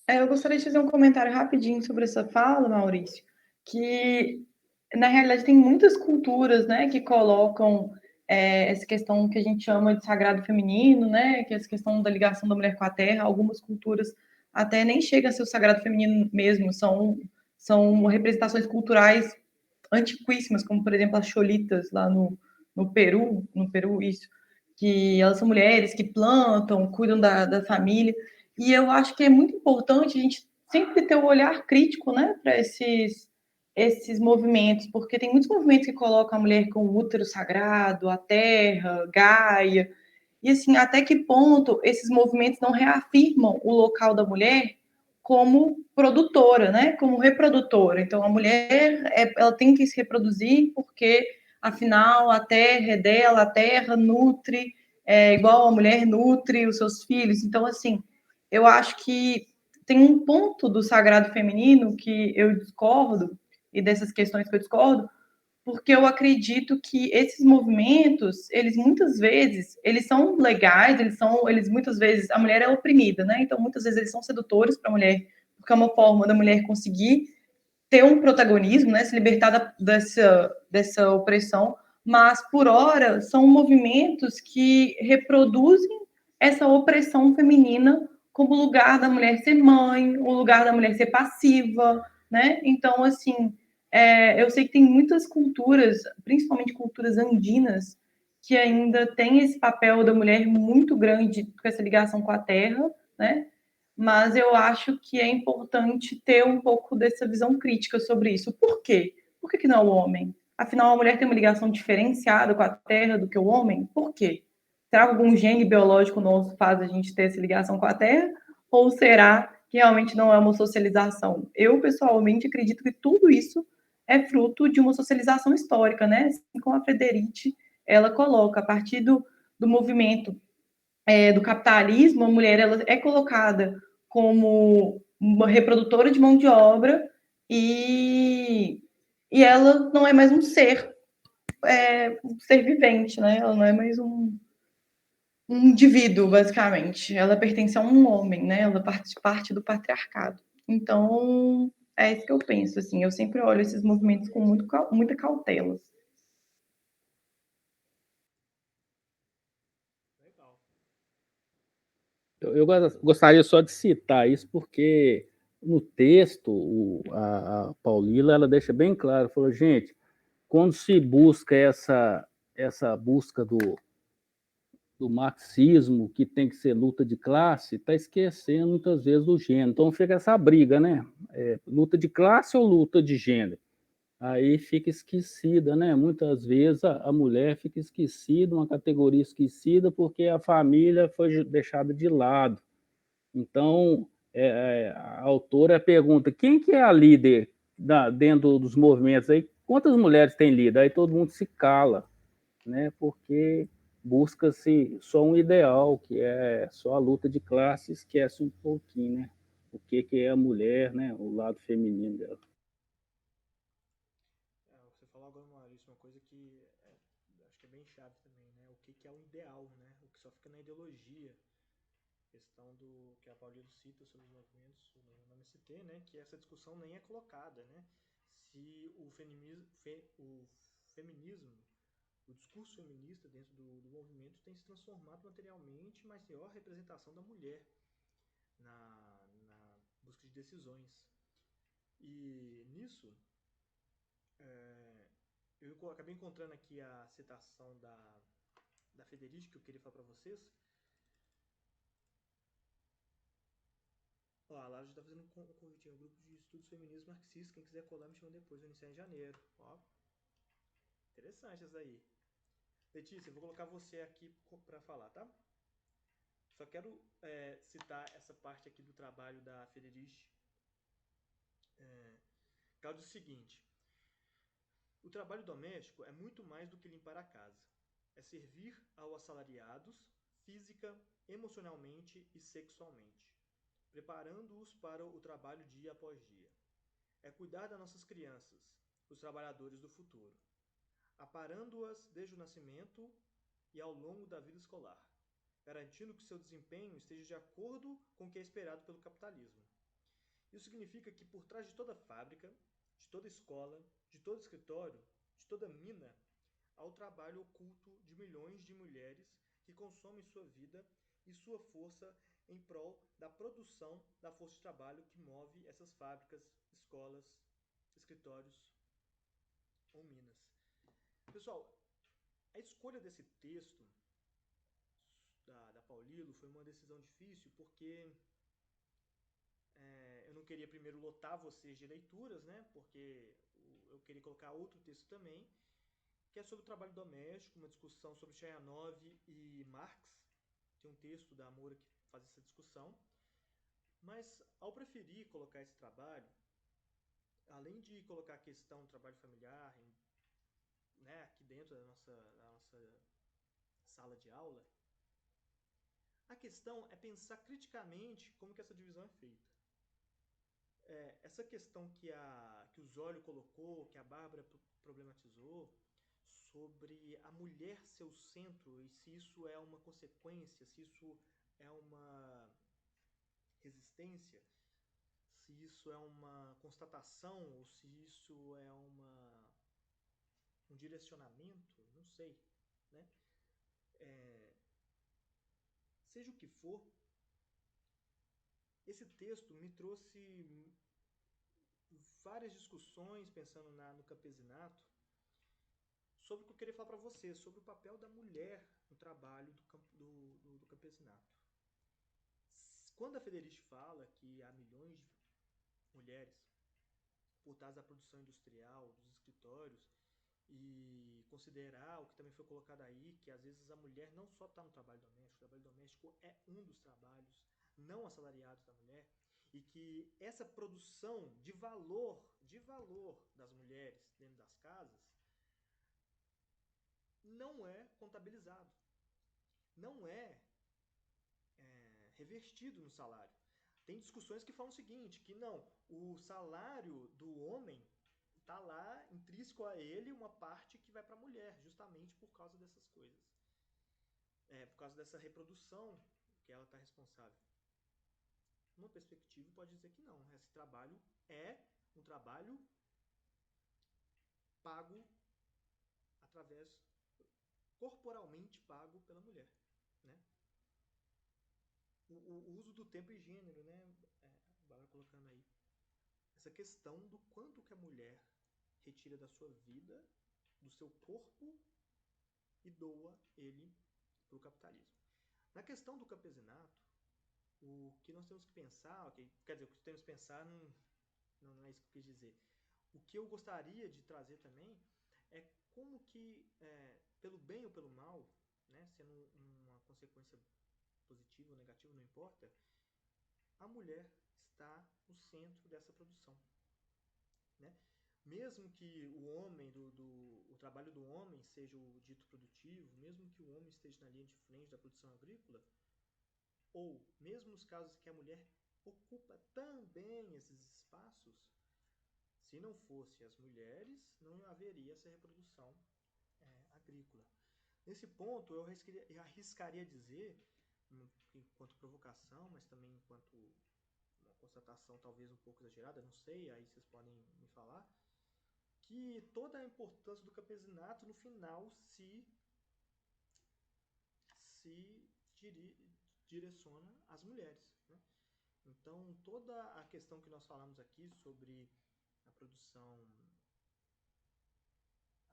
Eu gostaria de fazer um comentário rapidinho sobre essa fala, Maurício, que na realidade tem muitas culturas, né, que colocam essa questão que a gente chama de sagrado feminino, né, que é essa questão da ligação da mulher com a terra. Algumas culturas até nem chegam a ser o sagrado feminino mesmo, são representações culturais antiquíssimas, como por exemplo as cholitas lá no Peru, isso, que elas são mulheres que plantam, cuidam da família. E eu acho que é muito importante a gente sempre ter um olhar crítico, né, para esses movimentos, porque tem muitos movimentos que colocam a mulher com o útero sagrado, a terra, Gaia, e assim, até que ponto esses movimentos não reafirmam o local da mulher como produtora, né, como reprodutora. Então, a mulher, ela tem que se reproduzir porque, afinal, a terra é dela, a terra nutre, igual a mulher nutre os seus filhos. Então, assim, eu acho que tem um ponto do sagrado feminino que eu discordo, e dessas questões que eu discordo, porque eu acredito que esses movimentos, eles muitas vezes, eles são legais, eles muitas vezes, a mulher é oprimida, né? Então, muitas vezes eles são sedutores para a mulher, porque é uma forma da mulher conseguir ter um protagonismo, né? Se libertar dessa opressão, mas, por hora, são movimentos que reproduzem essa opressão feminina como o lugar da mulher ser mãe, o lugar da mulher ser passiva, né? Então, assim, eu sei que tem muitas culturas, principalmente culturas andinas, que ainda tem esse papel da mulher muito grande com essa ligação com a terra, né? Mas eu acho que é importante ter um pouco dessa visão crítica sobre isso. Por quê? Por que não o homem? Afinal, a mulher tem uma ligação diferenciada com a terra do que o homem? Por quê? Será que algum gene biológico nosso faz a gente ter essa ligação com a terra? Ou será que realmente não é uma socialização? Eu, pessoalmente, acredito que tudo isso é fruto de uma socialização histórica, né? Assim como a Frederici, ela coloca, a partir do movimento do capitalismo, a mulher ela é colocada como uma reprodutora de mão de obra e ela não é mais um ser vivente, né? Ela não é mais um indivíduo, basicamente. Ela pertence a um homem, né? Ela parte do patriarcado. Então, é isso que eu penso, assim. Eu sempre olho esses movimentos com muita cautela. Legal. Eu gostaria só de citar isso porque no texto a Paulila ela deixa bem claro, falou, gente, quando se busca essa busca do marxismo, que tem que ser luta de classe, está esquecendo muitas vezes do gênero. Então fica essa briga, né? Luta de classe ou luta de gênero? Aí fica esquecida, né? Muitas vezes a mulher fica esquecida, uma categoria esquecida, porque a família foi deixada de lado. Então, a autora pergunta, quem que é a líder dentro dos movimentos aí? Quantas mulheres tem líder? Aí todo mundo se cala, né? Porque busca-se só um ideal, que é só a luta de classe, esquece um pouquinho, né? O que é a mulher, né? O lado feminino dela. Você falou agora, Maurício, uma coisa que acho que é bem chave também, né? O que é o ideal, né? O que só fica na ideologia. Questão do que a Paulino cita sobre os movimentos no MST, né? Que essa discussão nem é colocada, né? Se o feminismo, o discurso feminista dentro do movimento tem se transformado materialmente, mas maior representação da mulher na busca de decisões. E nisso, eu acabei encontrando aqui a citação da Federici, que eu queria falar para vocês. Ó, a Lara já está fazendo um convitinho ao grupo de estudos feminismo marxistas. Quem quiser colar, me chama depois, vai iniciar em janeiro. Ó, interessante essa aí. Letícia, eu vou colocar você aqui para falar, tá? Só quero citar essa parte aqui do trabalho da Federici. Que ela diz o seguinte: o trabalho doméstico é muito mais do que limpar a casa. É servir aos assalariados, física, emocionalmente e sexualmente, preparando-os para o trabalho dia após dia. É cuidar das nossas crianças, os trabalhadores do futuro, aparando-as desde o nascimento e ao longo da vida escolar, garantindo que seu desempenho esteja de acordo com o que é esperado pelo capitalismo. Isso significa que por trás de toda fábrica, de toda escola, de todo escritório, de toda mina, há o trabalho oculto de milhões de mulheres que consomem sua vida e sua força em prol da produção da força de trabalho que move essas fábricas, escolas, escritórios ou minas. Pessoal, a escolha desse texto da Paulilo foi uma decisão difícil porque eu não queria primeiro lotar vocês de leituras, né? Porque eu queria colocar outro texto também, que é sobre o trabalho doméstico, uma discussão sobre Chayanov e Marx. Tem um texto da Moura que faz essa discussão. Mas, ao preferir colocar esse trabalho, além de colocar a questão do trabalho familiar né, aqui dentro da nossa sala de aula, a questão é pensar criticamente como que essa divisão é feita. Essa questão que o Zólio colocou, que a Bárbara problematizou, sobre a mulher ser o centro e se isso é uma consequência, se isso é uma resistência, se isso é uma constatação ou se isso é um direcionamento, não sei, né? Seja o que for, esse texto me trouxe várias discussões, pensando no campesinato, sobre o que eu queria falar para você, sobre o papel da mulher no trabalho do campesinato. Quando a Federici fala que há milhões de mulheres por trás da produção industrial, dos escritórios, e considerar o que também foi colocado aí, que às vezes a mulher não só está no trabalho doméstico, o trabalho doméstico é um dos trabalhos não assalariados da mulher, e que essa produção de valor das mulheres dentro das casas não é contabilizado, não é revertido no salário. Tem discussões que falam o seguinte, que não, o salário do homem está lá, intrínseco a ele, uma parte que vai para a mulher, justamente por causa dessas coisas. Por causa dessa reprodução que ela está responsável. Uma perspectiva pode dizer que não, esse trabalho é um trabalho pago corporalmente pago pela mulher, né? O uso do tempo e gênero, né? Agora colocando aí essa questão do quanto que a mulher retira da sua vida, do seu corpo e doa ele para o capitalismo. Na questão do campesinato, o que nós temos que pensar, quer dizer, o que temos que pensar não é isso que eu quis dizer. O que eu gostaria de trazer também é como que, pelo bem ou pelo mal, né, sendo uma consequência positiva ou negativa, não importa, a mulher está no centro dessa produção, né? Mesmo que o trabalho do homem seja o dito produtivo, mesmo que o homem esteja na linha de frente da produção agrícola, ou mesmo nos casos que a mulher ocupa também esses espaços, se não fossem as mulheres, não haveria essa reprodução agrícola. Nesse ponto, eu arriscaria dizer, enquanto provocação, mas também enquanto uma constatação talvez um pouco exagerada, não sei, aí vocês podem me falar, que toda a importância do campesinato no final se direciona às mulheres, né? Então, toda a questão que nós falamos aqui sobre a produção,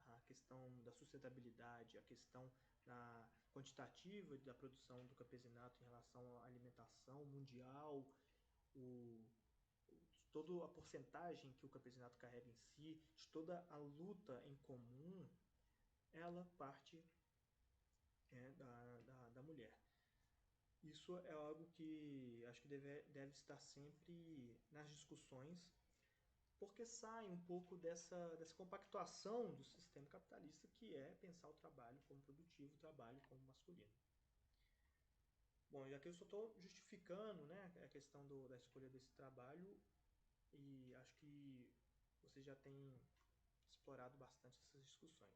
a questão da sustentabilidade, a questão quantitativa da produção do campesinato em relação à alimentação mundial, toda a porcentagem que o campesinato carrega em si, de toda a luta em comum, ela parte da mulher. Isso é algo que acho que deve estar sempre nas discussões, porque sai um pouco dessa compactuação do sistema capitalista, que é pensar o trabalho como produtivo, o trabalho como masculino. Bom, já que eu só estou justificando, né, a questão da escolha desse trabalho, e acho que você já tem explorado bastante essas discussões.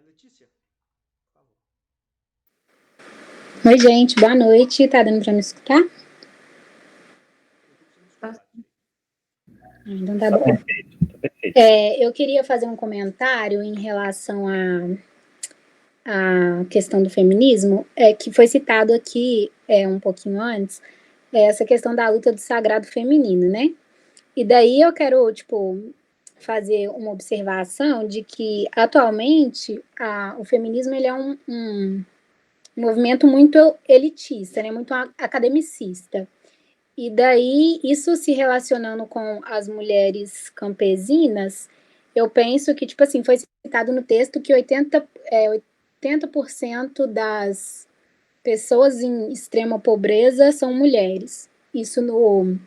Letícia, por favor. Oi, gente, boa noite. Tá dando para me escutar? Então tá bom. Eu queria fazer um comentário em relação à questão do feminismo, que foi citado aqui um pouquinho antes, essa questão da luta do sagrado feminino, né? E daí eu quero, fazer uma observação de que, atualmente, o feminismo ele é um movimento muito elitista, né? Muito academicista. E daí, isso se relacionando com as mulheres campesinas, eu penso que, foi citado no texto que 80% das pessoas em extrema pobreza são mulheres. Isso no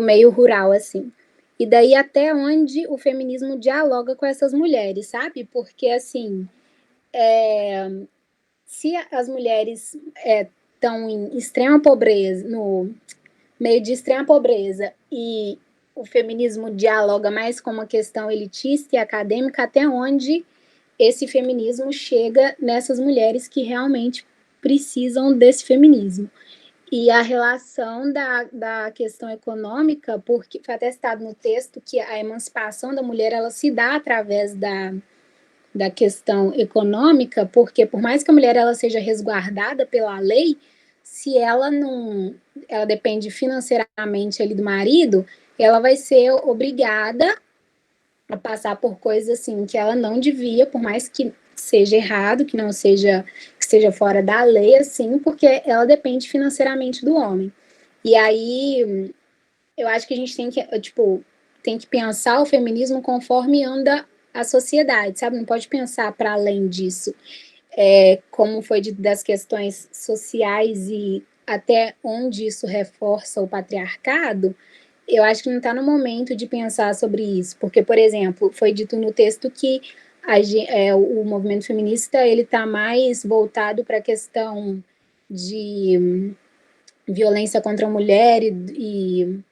meio rural, assim. E daí, até onde o feminismo dialoga com essas mulheres, sabe? Porque, assim, se as mulheres estão em extrema pobreza, no meio de extrema pobreza, e o feminismo dialoga mais com uma questão elitista e acadêmica, até onde esse feminismo chega nessas mulheres que realmente precisam desse feminismo. E a relação da questão econômica, porque foi até citado no texto que a emancipação da mulher ela se dá através da questão econômica, porque por mais que a mulher ela seja resguardada pela lei, se ela não, ela depende financeiramente ali do marido, ela vai ser obrigada a passar por coisas assim que ela não devia, por mais que seja errado, que não seja, que esteja fora da lei, assim, porque ela depende financeiramente do homem. E aí, eu acho que a gente tem que, tipo, tem que pensar o feminismo conforme anda a sociedade, sabe? Não pode pensar para além disso. Como foi dito das questões sociais e até onde isso reforça o patriarcado, eu acho que não está no momento de pensar sobre isso, porque, por exemplo, foi dito no texto que o movimento feminista ele está mais voltado para a questão de violência contra a mulher e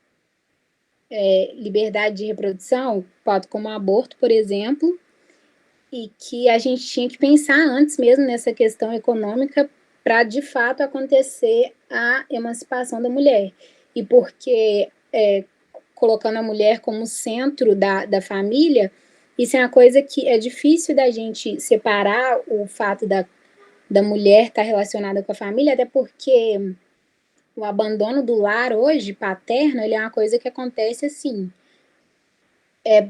liberdade de reprodução, como o aborto, por exemplo, e que a gente tinha que pensar antes mesmo nessa questão econômica para, de fato, acontecer a emancipação da mulher. E porque, colocando a mulher como centro da família, isso é uma coisa que é difícil da gente separar o fato da mulher estar relacionada com a família, até porque o abandono do lar hoje, paterno, ele é uma coisa que acontece assim, é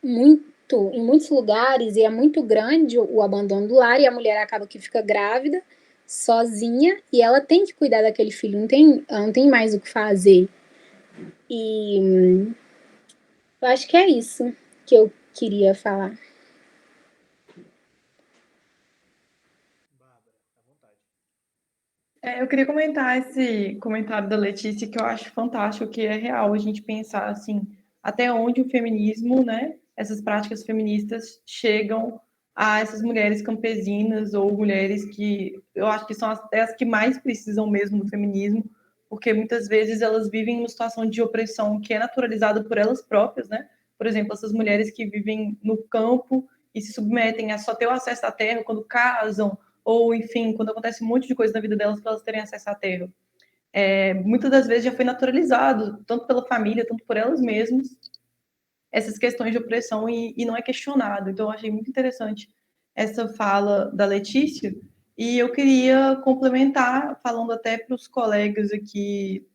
muito, em muitos lugares, e é muito grande o abandono do lar, e a mulher acaba que fica grávida, sozinha, e ela tem que cuidar daquele filho, ela não tem mais o que fazer. E eu acho que é isso que eu queria falar. Eu queria comentar esse comentário da Letícia, que eu acho fantástico, que é real a gente pensar assim, até onde o feminismo, né, essas práticas feministas chegam a essas mulheres campesinas ou mulheres que eu acho que são até as que mais precisam mesmo do feminismo, porque muitas vezes elas vivem uma situação de opressão que é naturalizada por elas próprias, né? Por exemplo, essas mulheres que vivem no campo e se submetem a só ter o acesso à terra quando casam, ou, enfim, quando acontece um monte de coisa na vida delas para elas terem acesso à terra. Muitas das vezes já foi naturalizado, tanto pela família, tanto por elas mesmas, essas questões de opressão e não é questionado. Então, eu achei muito interessante essa fala da Letícia, e eu queria complementar, falando até para os colegas aqui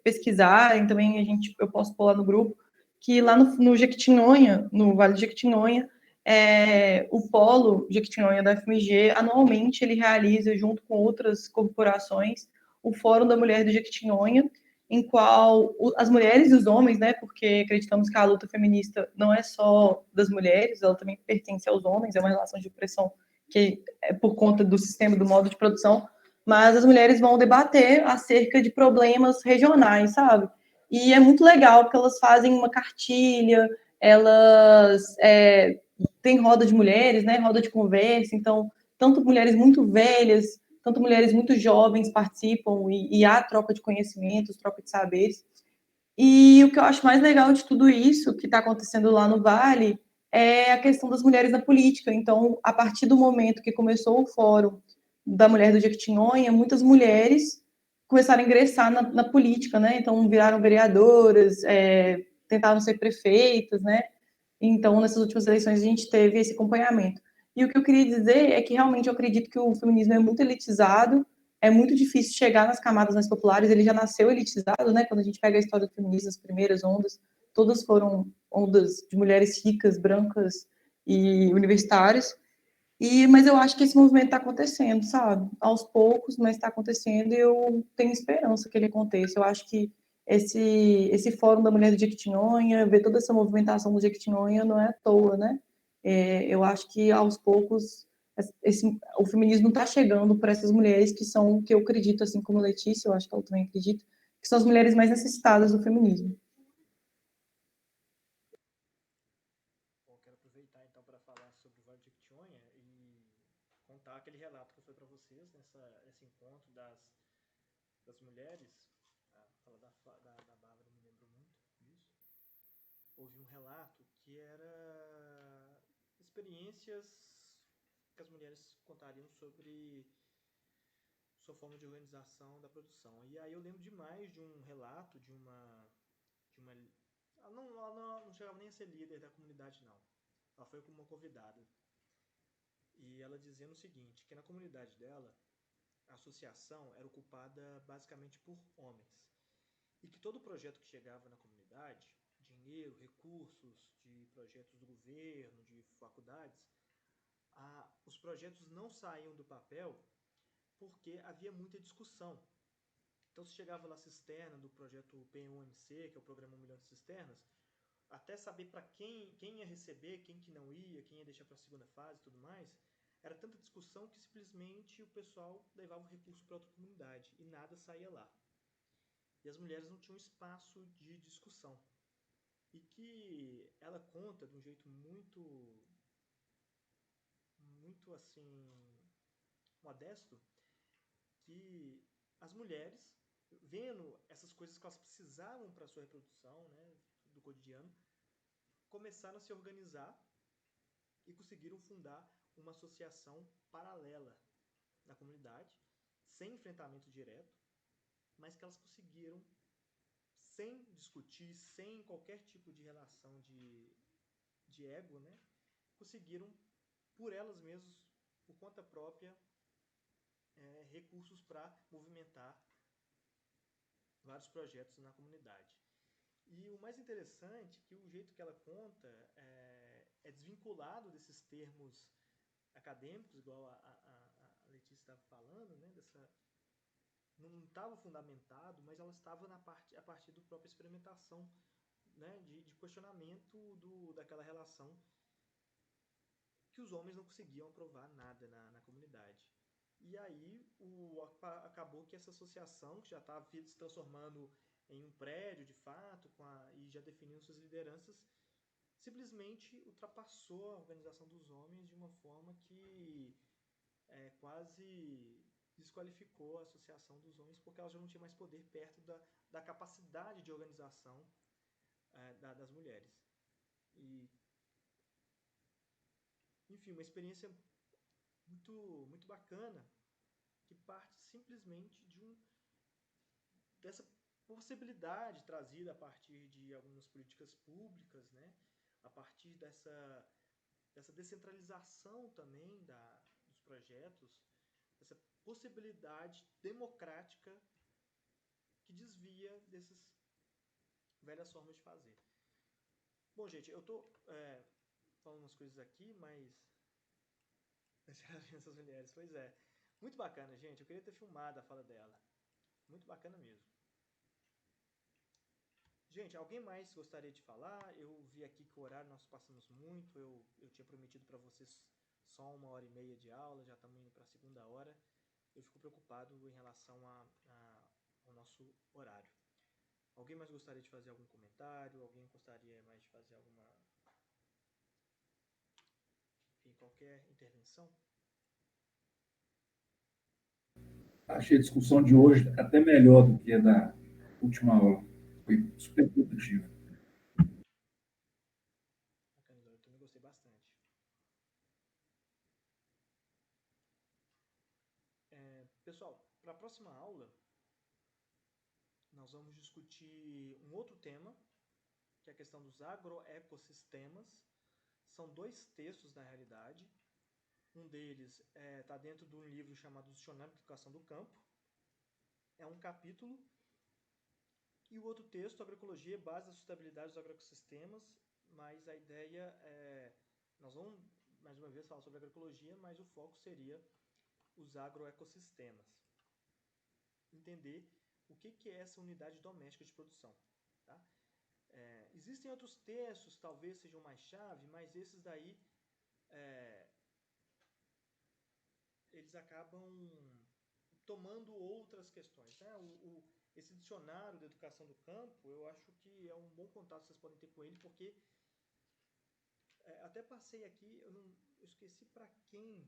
pesquisarem, também eu posso pôr lá no grupo, que lá no Jequitinhonha, no Vale de Jequitinhonha, o Polo Jequitinhonha da FMG, anualmente ele realiza, junto com outras corporações, o Fórum da Mulher do Jequitinhonha, em qual as mulheres e os homens, né, porque acreditamos que a luta feminista não é só das mulheres, ela também pertence aos homens, é uma relação de opressão que é por conta do sistema, do modo de produção, mas as mulheres vão debater acerca de problemas regionais, sabe? E é muito legal, porque elas fazem uma cartilha, elas têm roda de mulheres, né, roda de conversa, então, tanto mulheres muito velhas, tanto mulheres muito jovens participam e há troca de conhecimentos, troca de saberes. E o que eu acho mais legal de tudo isso que está acontecendo lá no Vale é a questão das mulheres na política. Então, a partir do momento que começou o Fórum da Mulher do Jequitinhonha, muitas mulheres começaram a ingressar na política, né? Então, viraram vereadoras, tentaram ser prefeitas, né? Então, nessas últimas eleições, a gente teve esse acompanhamento. E o que eu queria dizer é que realmente eu acredito que o feminismo é muito elitizado, é muito difícil chegar nas camadas mais populares, ele já nasceu elitizado, né? Quando a gente pega a história do feminismo, as primeiras ondas, todas foram ondas de mulheres ricas, brancas e universitárias. Mas eu acho que esse movimento está acontecendo, sabe? Aos poucos, mas está acontecendo e eu tenho esperança que ele aconteça. Eu acho que esse Fórum da Mulher do Jequitinhonha, ver toda essa movimentação do Jequitinhonha não é à toa, né? Eu acho que aos poucos o feminismo está chegando para essas mulheres que eu acredito, assim como a Letícia, eu acho que ela também acredita, que são as mulheres mais necessitadas do feminismo. Quero aproveitar então para falar sobre o Vale de Jequitinhonha e contar aquele relato que eu falei para vocês nesse encontro das mulheres. A fala da Bárbara me lembrou muito disso. Houve um relato que era experiências que as mulheres contariam sobre sua forma de organização da produção. E aí eu lembro demais de um relato de uma ela não chegava nem a ser líder da comunidade, não. Ela foi como uma convidada. E ela dizendo o seguinte, que na comunidade dela a associação era ocupada basicamente por homens. E que todo projeto que chegava na comunidade, dinheiro, recursos de projetos do governo, de faculdades, os projetos não saíam do papel porque havia muita discussão. Então, se chegava lá a cisterna do projeto PMC, que é o Programa 1 Milhão de Cisternas, até saber para quem ia receber, quem que não ia, quem ia deixar para a segunda fase e tudo mais, era tanta discussão que simplesmente o pessoal levava o recurso para outra comunidade e nada saía lá. E as mulheres não tinham espaço de discussão. E que ela conta de um jeito muito assim, modesto, que as mulheres, vendo essas coisas que elas precisavam para a sua reprodução, né, do cotidiano, começaram a se organizar e conseguiram fundar uma associação paralela na comunidade, sem enfrentamento direto, mas que elas conseguiram, sem discutir, sem qualquer tipo de relação de ego, né, conseguiram, por elas mesmas, por conta própria, recursos para movimentar vários projetos na comunidade. E o mais interessante é que o jeito que ela conta é desvinculado desses termos acadêmicos, igual a Letícia estava falando, né, não estava fundamentado, mas ela estava a partir da própria experimentação, né, de questionamento daquela relação que os homens não conseguiam aprovar nada na comunidade. E aí acabou que essa associação, que já estava se transformando em um prédio de fato, e já definindo suas lideranças, simplesmente ultrapassou a organização dos homens de uma forma que quase desqualificou a associação dos homens, porque ela já não tinha mais poder perto da capacidade de organização das mulheres. E, enfim, uma experiência muito, muito bacana, que parte simplesmente dessa possibilidade trazida a partir de algumas políticas públicas, né? A partir dessa descentralização também dos projetos, essa possibilidade democrática que desvia dessas velhas formas de fazer. Bom, gente, eu estou falando umas coisas aqui, mas essas mulheres, pois é. Muito bacana, gente. Eu queria ter filmado a fala dela. Muito bacana mesmo. Gente, alguém mais gostaria de falar? Eu vi aqui que o horário nós passamos muito. Eu tinha prometido para vocês só 1h30 de aula, já estamos indo para a segunda hora. Eu fico preocupado em relação ao nosso horário. Alguém mais gostaria de fazer algum comentário? Alguém gostaria mais de fazer enfim, qualquer intervenção? Achei a discussão de hoje até melhor do que a da última aula. Foi super produtiva. Bacana, eu também gostei bastante. Pessoal, para a próxima aula, nós vamos discutir um outro tema, que é a questão dos agroecossistemas. São 2 textos, na realidade. Um deles está dentro de um livro chamado Dicionário de Educação do Campo. É um capítulo. E o outro texto, Agroecologia, Base da Sustentabilidade dos Agroecossistemas. Mas a ideia nós vamos, mais uma vez, falar sobre agroecologia, mas o foco seria os agroecossistemas. Entender o que é essa unidade doméstica de produção. Tá? Existem outros textos, talvez sejam mais chave, mas esses daí eles acabam tomando outras questões. Né? Esse dicionário da educação do campo, eu acho que é um bom contato que vocês podem ter com ele, porque até passei aqui, eu esqueci para quem,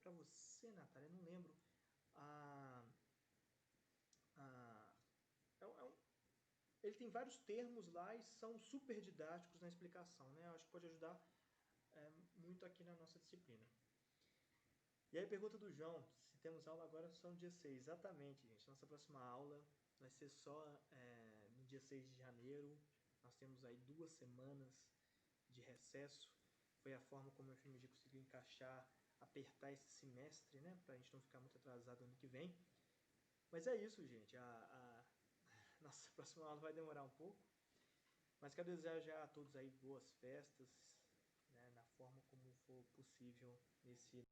para você, Natália, eu não lembro. Ele tem vários termos lá e são super didáticos na explicação, né? Eu acho que pode ajudar muito aqui na nossa disciplina. E aí, pergunta do João, se temos aula agora só no dia 6. Exatamente, gente. Nossa próxima aula vai ser só no dia 6 de janeiro. Nós temos aí 2 semanas de recesso. Foi a forma como a FMG conseguiu encaixar, apertar esse semestre, né? Para a gente não ficar muito atrasado ano que vem. Mas é isso, gente. Nossa próxima aula vai demorar um pouco. Mas quero desejar a todos aí boas festas, né? Na forma como for possível nesse